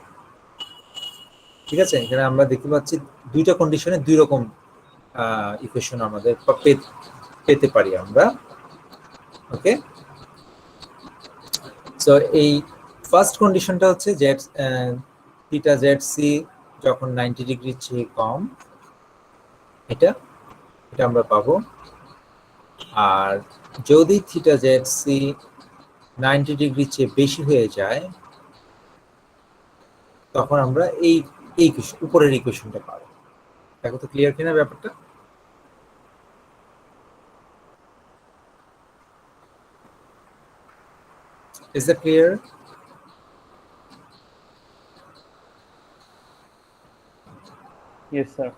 ঠিক আছে? এখানে আমরা দেখতে পাচ্ছি দুইটা কন্ডিশনে দুই রকম ইকুয়েশন আমাদের পেতে পারি আমরা। ওকে, সো এই ফার্স্ট কন্ডিশনটা হচ্ছে জেড থিটা জেডসি যখন 90 ডিগ্রির চেয়ে কম, এটা আমরা পাবো। আর যদি থিটা জেডসি 90 ডিগ্রির চেয়ে বেশি হয়ে যায়, তখন আমরা এই উপরের ইকুয়েশনটা পাবো। দেখো তো ক্লিয়ার কিনা ব্যাপারটা? Is that clear? Yes, sir.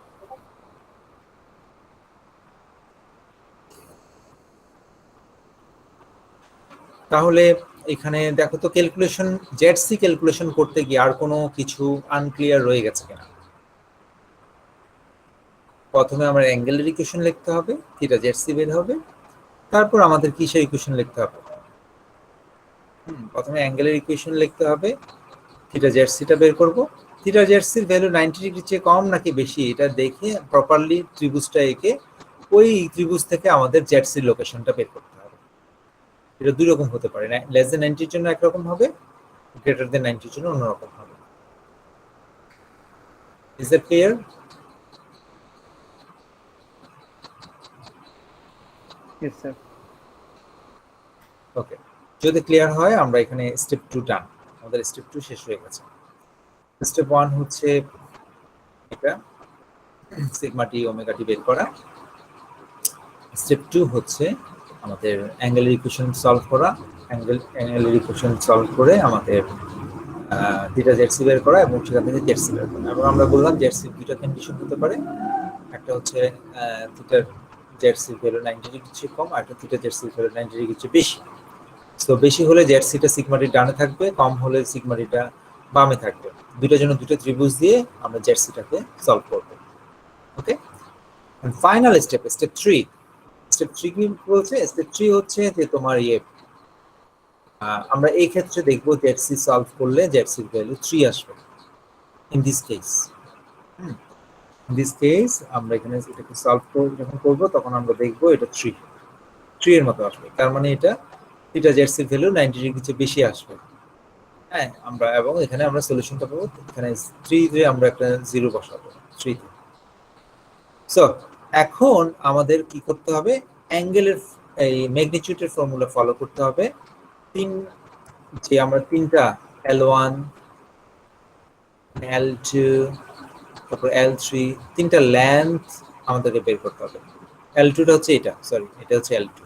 তাহলে এখানে দেখো তো ক্যালকুলেশন, জেডসি ক্যালকুলেশন করতে গিয়ে আর কোনো কিছু আনক্লিয়ার রয়ে গেছে কিনা? প্রথমে আমার অ্যাঙ্গেলের ইকুয়েশন লিখতে হবে, থিটা জেডসি বের হবে, তারপর আমাদের কিসের ইকুয়েশন লিখতে হবে? প্রথমে অ্যাঙ্গেলের ইকুয়েশন লিখতে হবে, থিটা জেডসিটা বের করব। থিটা জেডসির ভ্যালু 90 ডিগ্রির চেয়ে কম নাকি বেশি, এটা দেখে প্রপারলি ত্রিভুজটা এঁকে ওই ত্রিভুজ থেকে আমাদের জেডসির লোকেশনটা বের করতে হবে। এটা দুই রকম হতে পারে, লেস দেন 90 এর জন্য একরকম হবে, গ্রেটার দেন 90 এর জন্য অন্যরকম হবে। Is that clear? Yes, sir. ওকে, যদি ক্লিয়ার হয় আমরা এখানে স্টেপ 2 ডান, আমাদের স্টেপ 2 শেষ হয়ে গেছে। স্টেপ 1 হচ্ছে এটা সিগমা টি ওমেগা টি বের করা। স্টেপ 2 হচ্ছে আমাদের অ্যাঙ্গেলের ইকুয়েশন সলভ করা, অ্যাঙ্গেলের ইকুয়েশন সলভ করে আমাদের থিটা জেডসি বের করা এবং সেখান থেকে জেডসি বের করা। এবং আমরা বললাম জেডসি দুটো কন্ডিশন হতে পারে, একটা হচ্ছে থিটা জেডসির ভ্যালু 90 ডিগ্রির চেয়ে কম, আর একটা থিটা জেডসির ভ্যালু 90 ডিগ্রির চেয়ে বেশি। তো বেশি হলে জেডসিটা সিগমাটির ডানে থাকবে, কম হলে সিগমাটিটা বামে থাকবে। দুইটার জন্য দুটো ত্রিভুজ দিয়ে আমরা জেডসিটাকে সলভ করব। ওকে, এন্ড ফাইনাল স্টেপ, স্টেপ 3 কি বলছে? স্টেপ 3 হচ্ছে যে তোমার আমরা এই ক্ষেত্রে দেখব জেডসি সলভ করলে জেডসির ভ্যালু 3 আসবে in this case. In this case আমরা এখানে এটাকে সলভ যখন করব তখন আমরা দেখব এটা 3 এর মতো আসবে, তার মানে এটা থিটা জেডসির ভ্যালু 90 ডিগ্রির চেয়ে বেশি আসবে। হ্যাঁ, আমরা এবং এখানে আমরা সলিউশনটা পাবো, এখানে 3 দিয়ে আমরা একটা 0 বসাবো 3 তে। সো এখন আমাদের কি করতে হবে? অ্যাঙ্গেলের এই ম্যাগনিটিউডের ফর্মুলা ফলো করতে হবে। যে আমরা তিনটা L1 L2 তারপর L3 তিনটা লেন্থ আমাদেরকে বের করতে হবে। L2টা হচ্ছে এটা, সরি এটা হচ্ছে L2।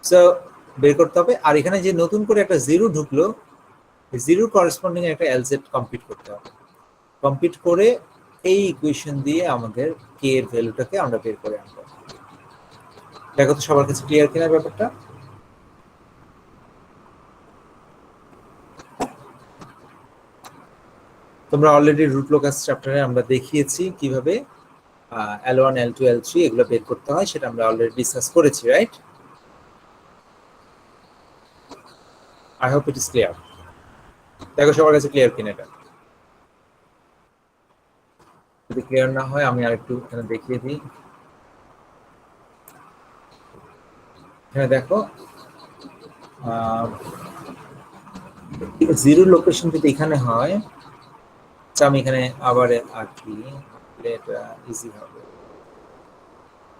সো বের করতে হবে। আর এখানে যে নতুন করে একটা 0 ঢুকলো, এই 0 করেসপন্ডিং একটা LZ কমপ্লিট করতে হবে। কমপ্লিট করে এই ইকুয়েশন দিয়ে আমাদের k এর ভ্যালুটাকে আমরা বের করে আনবো। দেখো তো সবার কাছে ক্লিয়ার কিনা ব্যাপারটা? তোমরা অলরেডি রুট লোকাস চ্যাপ্টারে আমরা দেখিয়েছি কিভাবে L1 L2 L3 এগুলো বের করতে হয়, সেটা আমরা অলরেডি ডিসকাস করেছি, right? I hope it is clear. দেখো সবার কাছে ক্লিয়ার কিনা এটা। যদি ক্লিয়ার না হয় আমি আরেকটু এখানে দেখিয়ে দিই। এখানে দেখো জিরো লোকেশন যদি এখানে হয়, আচ্ছা আমি এখানে আবার আঁকি, এটা ইজি হবে।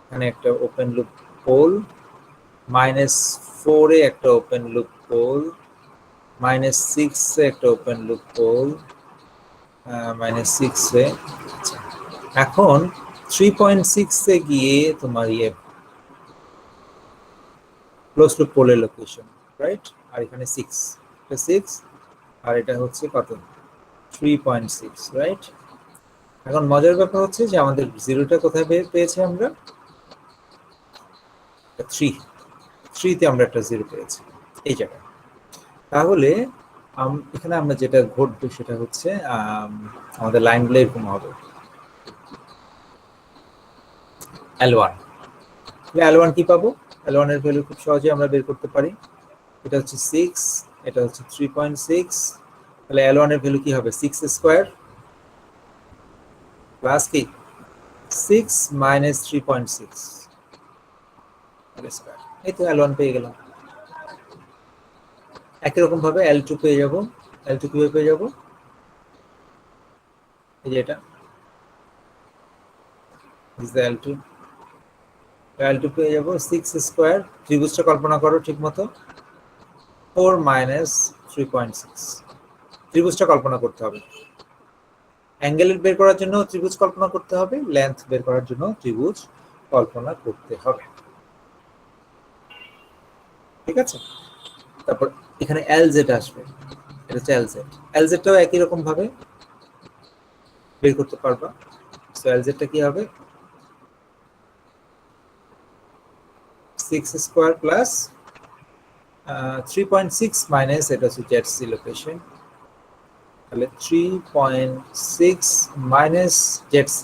এখানে একটা ওপেন লুপ পোল, -4 এ একটা ওপেন লুপ পোল, -6 এ একটা ওপেন লুপ পোল, -6 এ। আচ্ছা, এখন 3.6 এ গিয়ে তোমার ক্লোজ লুপ পোলের লোকেশন, রাইট? আর এখানে 6, এটা 6 আর এটা হচ্ছে কত, 3.6, রাইট? এখন মজার ব্যাপার হচ্ছে যে আমাদের জিরোটা কোথায় পেয়েছি আমরা, 3 তে আমরা একটা জিরো পেয়েছি এই জায়গায়। তাহলে এখানে আমরা যেটা ঘটবে সেটা হচ্ছে আমাদের লাইনগুলো এরকম হবে, L1 L1 কি পাবো, L1 এর ভ্যালু খুব সহজে আমরা বের করতে পারি। এটা হচ্ছে 6, এটা হচ্ছে 3.6, তাহলে L1 এর ভ্যালু কি হবে, 6 স্কয়ার প্লাস কি 6 মাইনাস 3.6 স্কয়ার। এই তো L1 পেয়ে গেলাম। একই রকম ভাবে L2 পেয়ে যাব। L2 কিভাবে পেয়ে যাব, এই যে এটা দিস দ্য L2 পেয়ে যাব 6 স্কয়ার, ত্রিভুজটা কল্পনা করো ঠিকমতো, 4 মাইনাস 3.6, ত্রিভুজটা কল্পনা করতে হবে। অ্যাঙ্গেল বের করার জন্য ত্রিভুজ কল্পনা করতে হবে, লেন্থ বের করার জন্য ত্রিভুজ কল্পনা করতে হবে, ঠিক আছে? তারপর এখানে LZ আসবে, এটা হচ্ছে LZ টাও একই রকম ভাবে বের করতে পারবা। সো LZ টা কি হবে, 6 স্কয়ার প্লাস 3.6 মাইনাস এটা হচ্ছে ZC লোকেশন, তাহলে 3.6 মাইনাস ZC,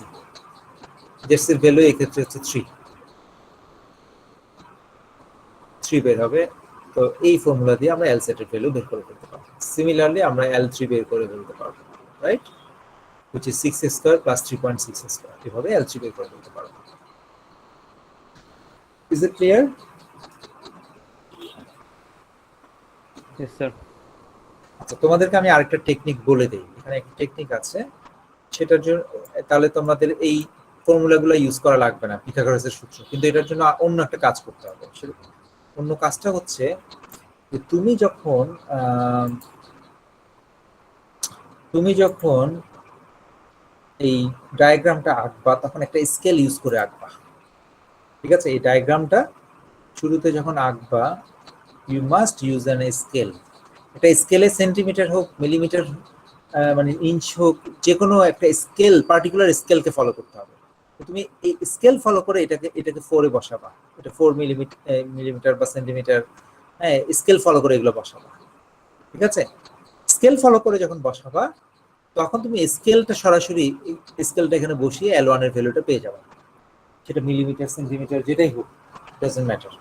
ZC এর ভ্যালু এই ক্ষেত্রে হচ্ছে 3 বের হবে। তো এই ফর্মুলা দিয়ে আমরা LZ এর ভ্যালু বের করে ফেলতে পারবো। সিমিলারলি আমরা L3 বের করে ফেলতে পারবো, right? which is 6 square plus 3.6 square, এভাবে L3 বের করে ফেলতে পারবো। Is it clear? Yes sir. আচ্ছা, তোমাদেরকে আমি আরেকটা টেকনিক বলে দেই। এখানে একটা টেকনিক আছে, সেটার জন্য তাহলে তোমাদের এই ফর্মুলাগুলো ইউজ করা লাগবে না, পিথাগোরাসের সূত্র, কিন্তু এটার জন্য অন্য একটা কাজ করতে হবে। অন্য কাজটা হচ্ছে যে তুমি যখন এই ডায়াগ্রামটা আঁকবা তখন একটা স্কেল ইউজ করে আঁকবা, ঠিক আছে? এই ডায়াগ্রামটা শুরুতে যখন আঁকবা you must use an scale. এটা স্কেলে সেন্টিমিটার হোক, মিলিমিটার মানে ইঞ্চ হোক, যে কোনো একটা স্কেল, পার্টিকুলার স্কেলকে ফলো করতে হবে। তুমি এই স্কেল ফলো করে এটাকে 4 এ বসাবা, এটা 4 মিলিমিটার বা সেন্টিমিটার, হ্যাঁ, স্কেল ফলো করে এগুলো বসাবা, ঠিক আছে? স্কেল ফলো করে যখন বসাবা তখন তুমি স্কেলটা সরাসরি স্কেলটা এখানে বসিয়ে L1 এর ভ্যালুটা পেয়ে যাবে, সেটা মিলিমিটার সেন্টিমিটার যেটাই হোক, ডাজন্ট ম্যাটার।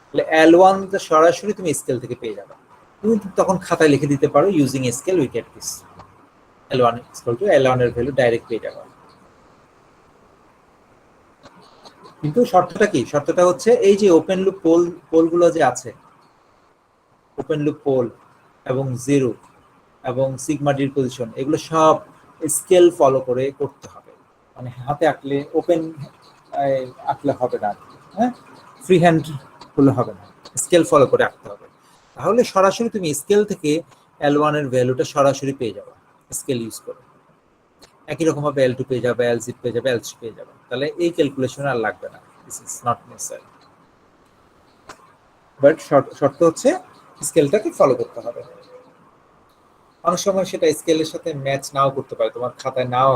তাহলে L1 সরাসরি তুমি স্কেল থেকে পেয়ে যাবে। তুমি তখন খাতায় লিখে দিতে পারো using scale we get this, L1 এর ভ্যালু ডাইরেক্ট পেয়ে যাবে। কিন্তু শর্তটা কি, শর্তটা হচ্ছে এই যে ওপেন লুপ পোলগুলো যে আছে, ওপেন লুপ পোল এবং জিরো এবং সিগমা ডির পজিশন, এগুলো সব স্কেল ফলো করে করতে হবে। মানে হাতে আঁকলে, ওপেন আঁকলে হবে না, হ্যাঁ, ফ্রি হ্যান্ড করলে হবে না, স্কেল ফলো করে আঁকতে হবে। তাহলে সরাসরি তুমি স্কেল থেকে L1 এর ভ্যালুটা সরাসরি পেয়ে যাবে স্কেল ইউজ করে। একই রকম ভাবে L2 পেয়ে যাবে, LZ পেয়ে যাবে, L3 পেয়ে যাবে। তাহলে এই ক্যালকুলেশন আর লাগবে না, this is not necessary. But শর্ত হচ্ছে স্কেলটাকে ফলো করতে হবে। অনেক সময় সেটা স্কেলের সাথে ম্যাচ নাও করতে পারে, তোমার খাতায় নাও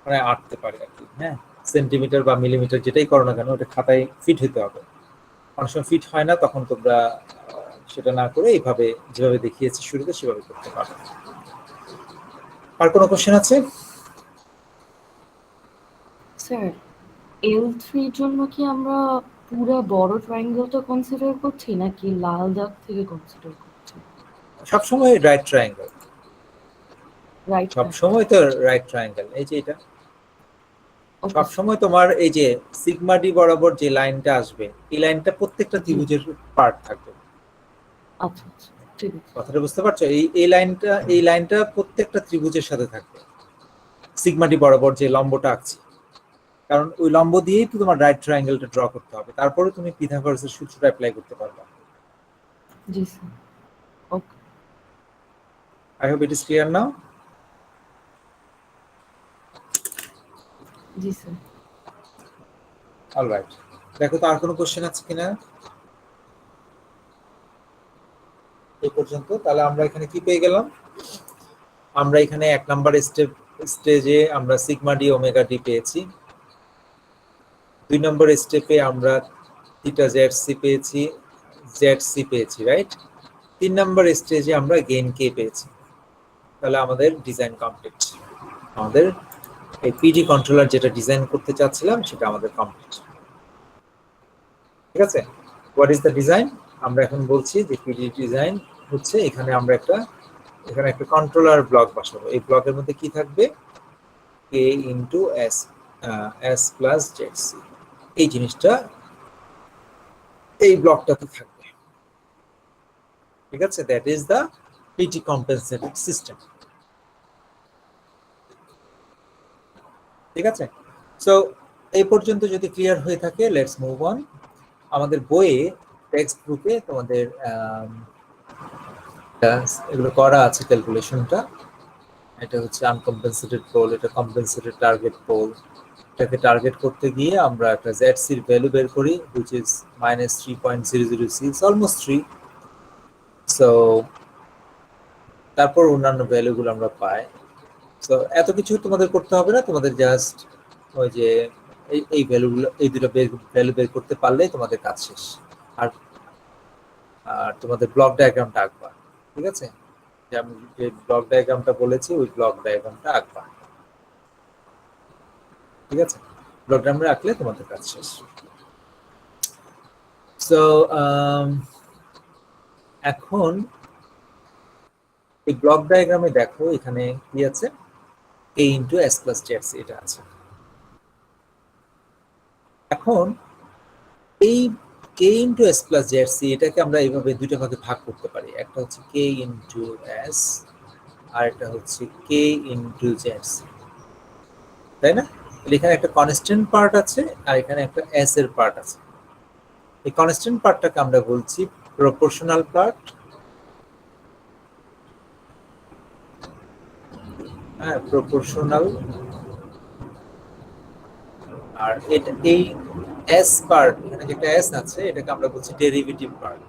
মানে আঁকতে পারে আর কি, হ্যাঁ, সেন্টিমিটার বা মিলিমিটার যেটাই করো না কেন ওটা খাতায় ফিট হতে হবে। অনেক সময় ফিট হয় না, তখন তোমরা সেটা না করে এইভাবে যেভাবে দেখিয়েছি শুরুতে সেভাবে করতে পারো। আর কোনো কোশ্চেন আছে? স্যার L3 এর জন্য কি আমরা পুরো বড় ট্রায়াঙ্গেলটা কনসিডার করছি নাকি লাল দাগ থেকে কনসিডার করছি? সবসময় রাইট ট্রায়াঙ্গেল, রাইট, সবসময় তো রাইট ট্রায়াঙ্গেল। এই যে এটা সবসময় তোমার এই যে সিগমা ডি বরাবর যে লাইনটা আসবে, এই লাইনটা প্রত্যেকটা ত্রিভুজের পার্ট থাকবে। আচ্ছা আচ্ছা, ঠিক আছে। কথাটা বুঝতে পারছো? এই লাইনটা প্রত্যেকটা ত্রিভুজের সাথে থাকবে, সিগমা ডি বরাবর যে লম্বটা আঁকছি, কারণ ওই লম্ব দিয়েই তো তোমার রাইট ট্রায়াঙ্গেলটা ড্র করতে হবে, তারপরে তুমি পিথাগোরাসের সূত্রটা অ্যাপ্লাই করতে পারবে। জি sir, okay. I hope it is clear now. জি স্যার। অলরাইট, দেখো তো আর কোনো কোশ্চেন আছে কিনা এই পর্যন্ত। তাহলে আমরা এখানে কি পেয়ে গেলাম? আমরা এখানে 1 নাম্বার স্টেজে আমরা সিগমা ডি ওমেগা ডি পেয়েছি। 2 নম্বর স্টেপে আমরা থিটা জেড সি পেয়েছি, জেড সি পেয়েছি, রাইট? 3 নম্বর স্টেজে আমরা গেইন কে পেয়েছি। তাহলে আমাদের ডিজাইন কমপ্লিট। আমাদের এই পিডি কন্ট্রোলার যেটা ডিজাইন করতে চাচ্ছিলাম সেটা আমাদের কমপ্লিট। ঠিক আছে, হোয়াট ইজ দ্য ডিজাইন? আমরা এখন বলছি যে পিডি ডিজাইন হচ্ছে এখানে আমরা এখানে একটা কন্ট্রোলার ব্লক বসাবো। এই ব্লকের মধ্যে কি থাকবে? K into S, S plus Z C, এই জিনিসটা এই ব্লকটাতে থাকবে। ঠিক আছে, that is the PT compensated system. ঠিক আছে, সো এই পর্যন্ত যদি ক্লিয়ার হয়ে থাকে, লেটস মুভ অন। আমাদের বইয়ে টেক্সট বুকে তোমাদের এগুলো করা আছে ক্যালকুলেশনটা। এটা হচ্ছে আনকম্পেনসেটেড পোল, এটা কম্পেনসেটেড টার্গেট পোল। এটাকে টার্গেট করতে গিয়ে আমরা একটা ZC এর ভ্যালু বের করি, which is -3.006, অলমোস্ট 3। সো তারপর অন্যান্য ভ্যালুগুলো আমরা পাই। সো এত কিছু তোমাদের করতে হবে না, তোমাদের জাস্ট ওই যে এই ভ্যালুগুলো, এই দুটো ভ্যালু বের করতে পারলেই তোমাদের কাজ শেষ। আর তোমাদের ব্লক ডায়াগ্রামটা আঁকবা। ঠিক আছে, যে আমি যে ব্লক ডায়াগ্রামটা বলেছি ওই ব্লক ডায়াগ্রামটা আঁকবা। ঠিক আছে, ব্লক ডায়াগ্রাম আঁকলে তোমাদের কাজ শেষ। সো এখন এই ব্লক ডায়াগ্রামে দেখো এখানে কি আছে? a into S plus Z C এটা আছে। এখন এই K into S plus Z C এটাকে আমরা এইভাবে দুটো ভাগে ভাগ করতে পারি। একটা হচ্ছে কে ইন্টু এস, আর একটা হচ্ছে কে ইন্টু জেড সি, তাই না? এখানে একটা কনস্ট্যান্ট পার্ট আছে আর এখানে একটা এস এর পার্ট আছে। এই কনস্ট্যান্ট পার্টটাকে আমরা বলছি প্রপোর্শনাল পার্ট, হ্যাঁ প্রপোর্শনাল। আর এটা এই এস পার্ট, এখানে যেটা এস আছে এটাকে আমরা বলছি derivative part,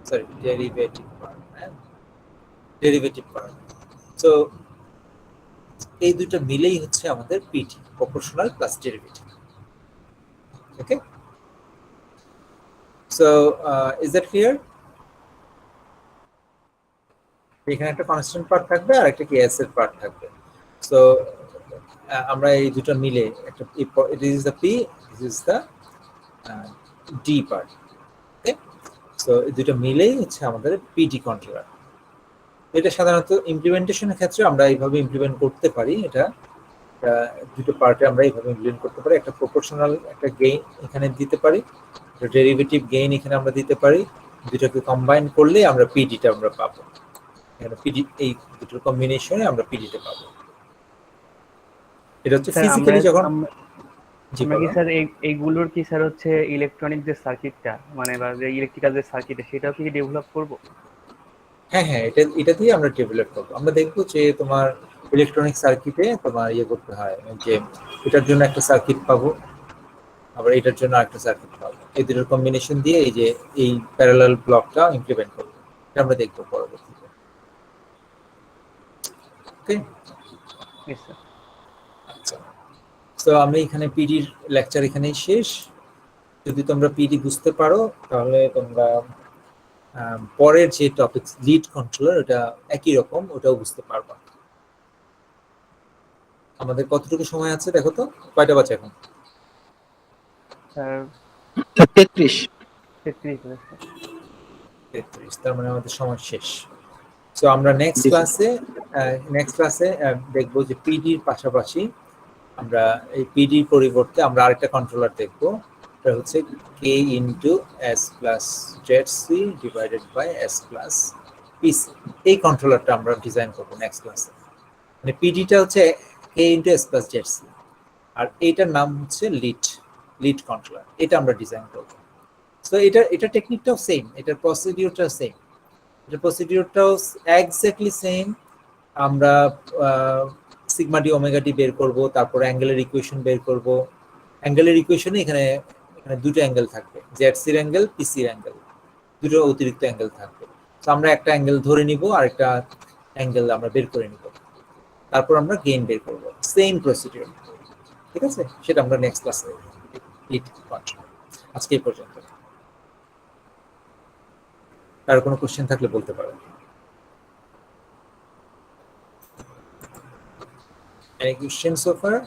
sorry derivative part, হ্যাঁ ডেরিভেটিভ পার্ট। সো এই দুটো মিলেই হচ্ছে আমাদের PT, proportional plus derivative. Okay, so is that clear? এখানে একটা কনস্ট্যান্ট পার্ট থাকবে আর একটা কি এস এর পার্ট থাকবে। সো আমরা এই দুটো মিলে একটা it is the P, this is the D part. Okay, so এই দুটো মিলেই হচ্ছে আমাদের পিটি কন্ট্রোলার। এটা সাধারণত ইমপ্লিমেন্টেশনের ক্ষেত্রে আমরা এইভাবে ইমপ্লিমেন্ট করতে পারি। এটা দুটো পার্টে আমরা এইভাবে ইমপ্লিমেন্ট করতে পারি। একটা প্রপোর্শনাল একটা গেইন এখানে দিতে পারি, একটা ডেরিভেটিভ গেইন এখানে আমরা দিতে পারি। দুটোকে কম্বাইন করলে আমরা পিডিটা আমরা পাবো। এখানে পিডি, এই দুটোর কম্বিনেশনে আমরা পিডিটা পাবো। এটা হচ্ছে ফিজিক্যালি যখন আমরা কি স্যার এইগুলোর কি স্যার হচ্ছে ইলেকট্রনিক যে সার্কিটটা, মানে বা যে ইলেকট্রিক্যাল যে সার্কিট, সেটাও কি ডেভেলপ করব? হ্যাঁ হ্যাঁ, এটা দিয়ে আমরা ডেভেলপ করবো। আমরা দেখবো যে তোমার ইলেকট্রনিক সার্কিটে তোমার ইয়ে করতে হয়, যে এটার জন্য একটা সার্কিট পাবো, আবার এটার জন্য আরেকটা সার্কিট পাবো। এই দুটোর কম্বিনেশন দিয়ে এই যে এই প্যারালাল ব্লকটা ইমপ্লিমেন্ট করবো, এটা আমরা দেখবো পরবর্তীতে। ওকে, আচ্ছা, তো আমি এখানে পিডির লেকচার এখানেই শেষ। যদি তোমরা পিডি বুঝতে পারো তাহলে তোমরা পরের যে টপিক লিড কন্ট্রোলার, ওটা একই রকম, ওটাও বুঝতে পারবা। আমাদের কতটুকু সময় আছে দেখো তো, কয়টা বাজে এখন? স্যার 33। 33 স্যার। 33, তার মানে আমাদের সময় শেষ। সো আমরা নেক্সট জি, স্যার। ক্লাসে দেখবো যে পিডির পাশাপাশি আমরা এই পিডির পরিবর্তে আমরা আরেকটা কন্ট্রোলার দেখবো, এটা হচ্ছে K into S plus Z C divided by S plus PC. এই কন্ট্রোলারটা আমরা ডিজাইন করবো নেক্সট ক্লাসে। মানে পিডিটা হচ্ছে K into S plus Z C, আর এইটার নাম হচ্ছে লিড কন্ট্রোলার। এটা আমরা ডিজাইন করবো। সো এটা টেকনিকটাও সেম, এটার প্রসিডিউরটাও সেম, এটার প্রসিডিউরটাও এক্স্যাক্টলি সেম। আমরা সিগমা ডি ওমেগা ডি বের করব, তারপর অ্যাঙ্গেলের ইকুয়েশন বের করব। অ্যাঙ্গেলের ইকুয়েশনে এখানে দুটো অ্যাঙ্গেল থাকবে, জেড সির অ্যাঙ্গেল, পিসির অ্যাঙ্গেল, দুটো অতিরিক্ত অ্যাঙ্গেল থাকবে। তো আমরা একটা অ্যাঙ্গেল ধরে নিব, আরেকটা অ্যাঙ্গেল আমরা বের করে নিব, তারপর আমরা গেইন বের করব। সেম প্রসিডিউর, ঠিক আছে? সেটা আমরা নেক্সট ক্লাসে লিড কন্ট্রোল। আজকে এই পর্যন্ত। আর কোনো কোশ্চেন থাকলে বলতে পারেন। Any questions so far?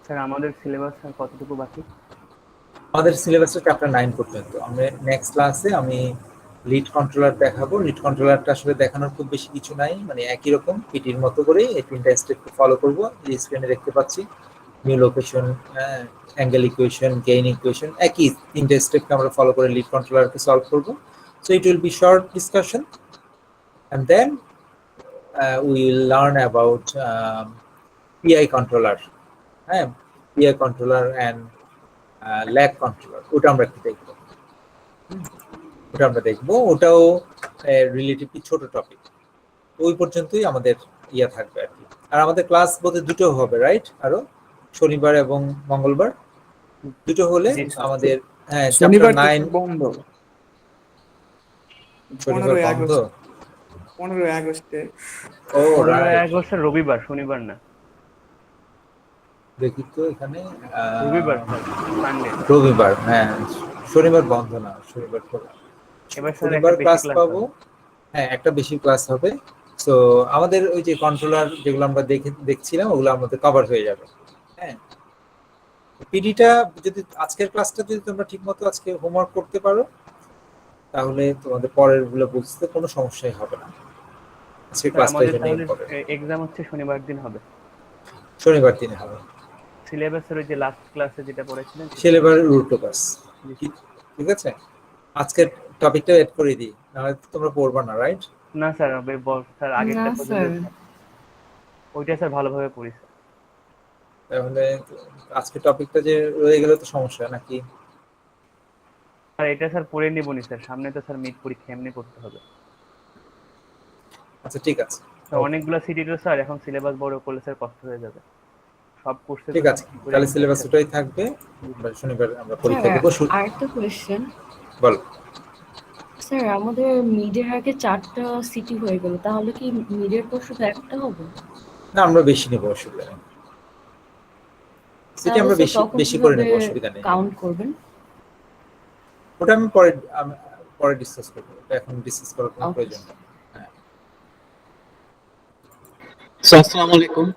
Sir আমাদের সিলেবাস স্যার কতটুকু বাকি? আমাদের সিলেবাসটা চ্যাপ্টার 9 পর্যন্ত। আমরা নেক্সট ক্লাসে আমি লিড কন্ট্রোলার দেখাবো। লিড কন্ট্রোলারটা আসলে দেখানোর খুব বেশি কিছু নাই, মানে একই রকম পিটির মতো করেই এই তিনটা স্টেপ ফলো করব। এই স্ক্রিনে দেখতে পাচ্ছি new location, angle equation, gain equation, একই তিনটা স্টেপকে আমরা ফলো করে লিড কন্ট্রোলারকে সলভ করব। So it will be short discussion and then we will learn about PI controller, PI controller and lag controller. ওটা আমরা একটু দেখবো, ওটাও রিলেটিভলি ছোট টপিক। ওই পর্যন্তই আমাদের ইয়া থাকবে আর কি। আর আমাদের ক্লাস বলতে দুটো হবে, রাইট? আরো শনিবার এবং মঙ্গলবার দুটো হলে আমাদের শনিবার চ্যাপ্টার 9 বন্ধ, শনিবার বন্ধ 15 আগস্টে। ও 15 আগস্ট রবিবার, শনিবার না। দেখি তো এখানে রবিবার স্যার, সানডে। রবিবার, হ্যাঁ শনিবার বন্ধ না, শনিবার খোলা। এবার স্যার শনিবার একটা ক্লাস বেশি পাবো, হ্যাঁ একটা বেশি ক্লাস হবে। সো আমাদের ওই যে কন্ট্রোলার যেগুলো আমরা দেখছিলাম ওগুলো আমাদের কভার হয়ে যাবে। হ্যাঁ, পিডিটা যদি আজকের ক্লাসটা যদি তোমরা ঠিকমতো আজকে হোমওয়ার্ক করতে পারো তাহলে তোমাদের পরের গুলো বুঝতে কোনো সমস্যাই হবে না। আজকের ক্লাসটা আমাদের জন্য তাহলে ইম্পর্টেন্ট। এক্সাম হচ্ছে শনিবার দিন হবে। শনিবার দিনে হবে। সিলেবাসের ওই যে লাস্ট ক্লাসে যেটা পড়েছিলেন সিলেবাস রুট ক্লাস, ঠিক আছে? আজকের টপিকটা এড করে দিই, নাহলে তোমরা পড়বা না, রাইট? না স্যার, স্যার আগেরটা না, পর্যন্ত স্যার। ওইটা স্যার ভালোভাবে পড়ি স্যার। তাহলে আজকে টপিকটা যে রয়ে গেলে তো সমস্যা নাকি? আর এটা স্যার পড়ে নিবনি স্যার, সামনে তো স্যার মিড পরীক্ষা এমনি করতে হবে। আচ্ছা ঠিক আছে, স্যার অনেকগুলো সিটি তো স্যার, এখন সিলেবাস বড় করলে স্যার কষ্ট হয়ে যাবে সব কোর্সে। ঠিক আছে, তাহলে সিলেবাস ওটাই থাকবে। শনিবার আমরা পরীক্ষা দেবো। আরেকটা কোয়েশ্চেন বল। স্যার, আমাদের মিডের আগে 4টা সিটি হয়ে গেল, তাহলে কি মিডের পর শুধু একটা হবে? না, আমরা বেশি নেবো, অসুবিধা নেই। সেটা আমরা বেশি করে নেবো, অসুবিধা নেই। কাউন্ট করবেন? ওটা আমি পরে ডিসকাস করবো, এটা এখন ডিসকাস করার কোনো প্রয়োজন নেই। আসসালামু আলাইকুম।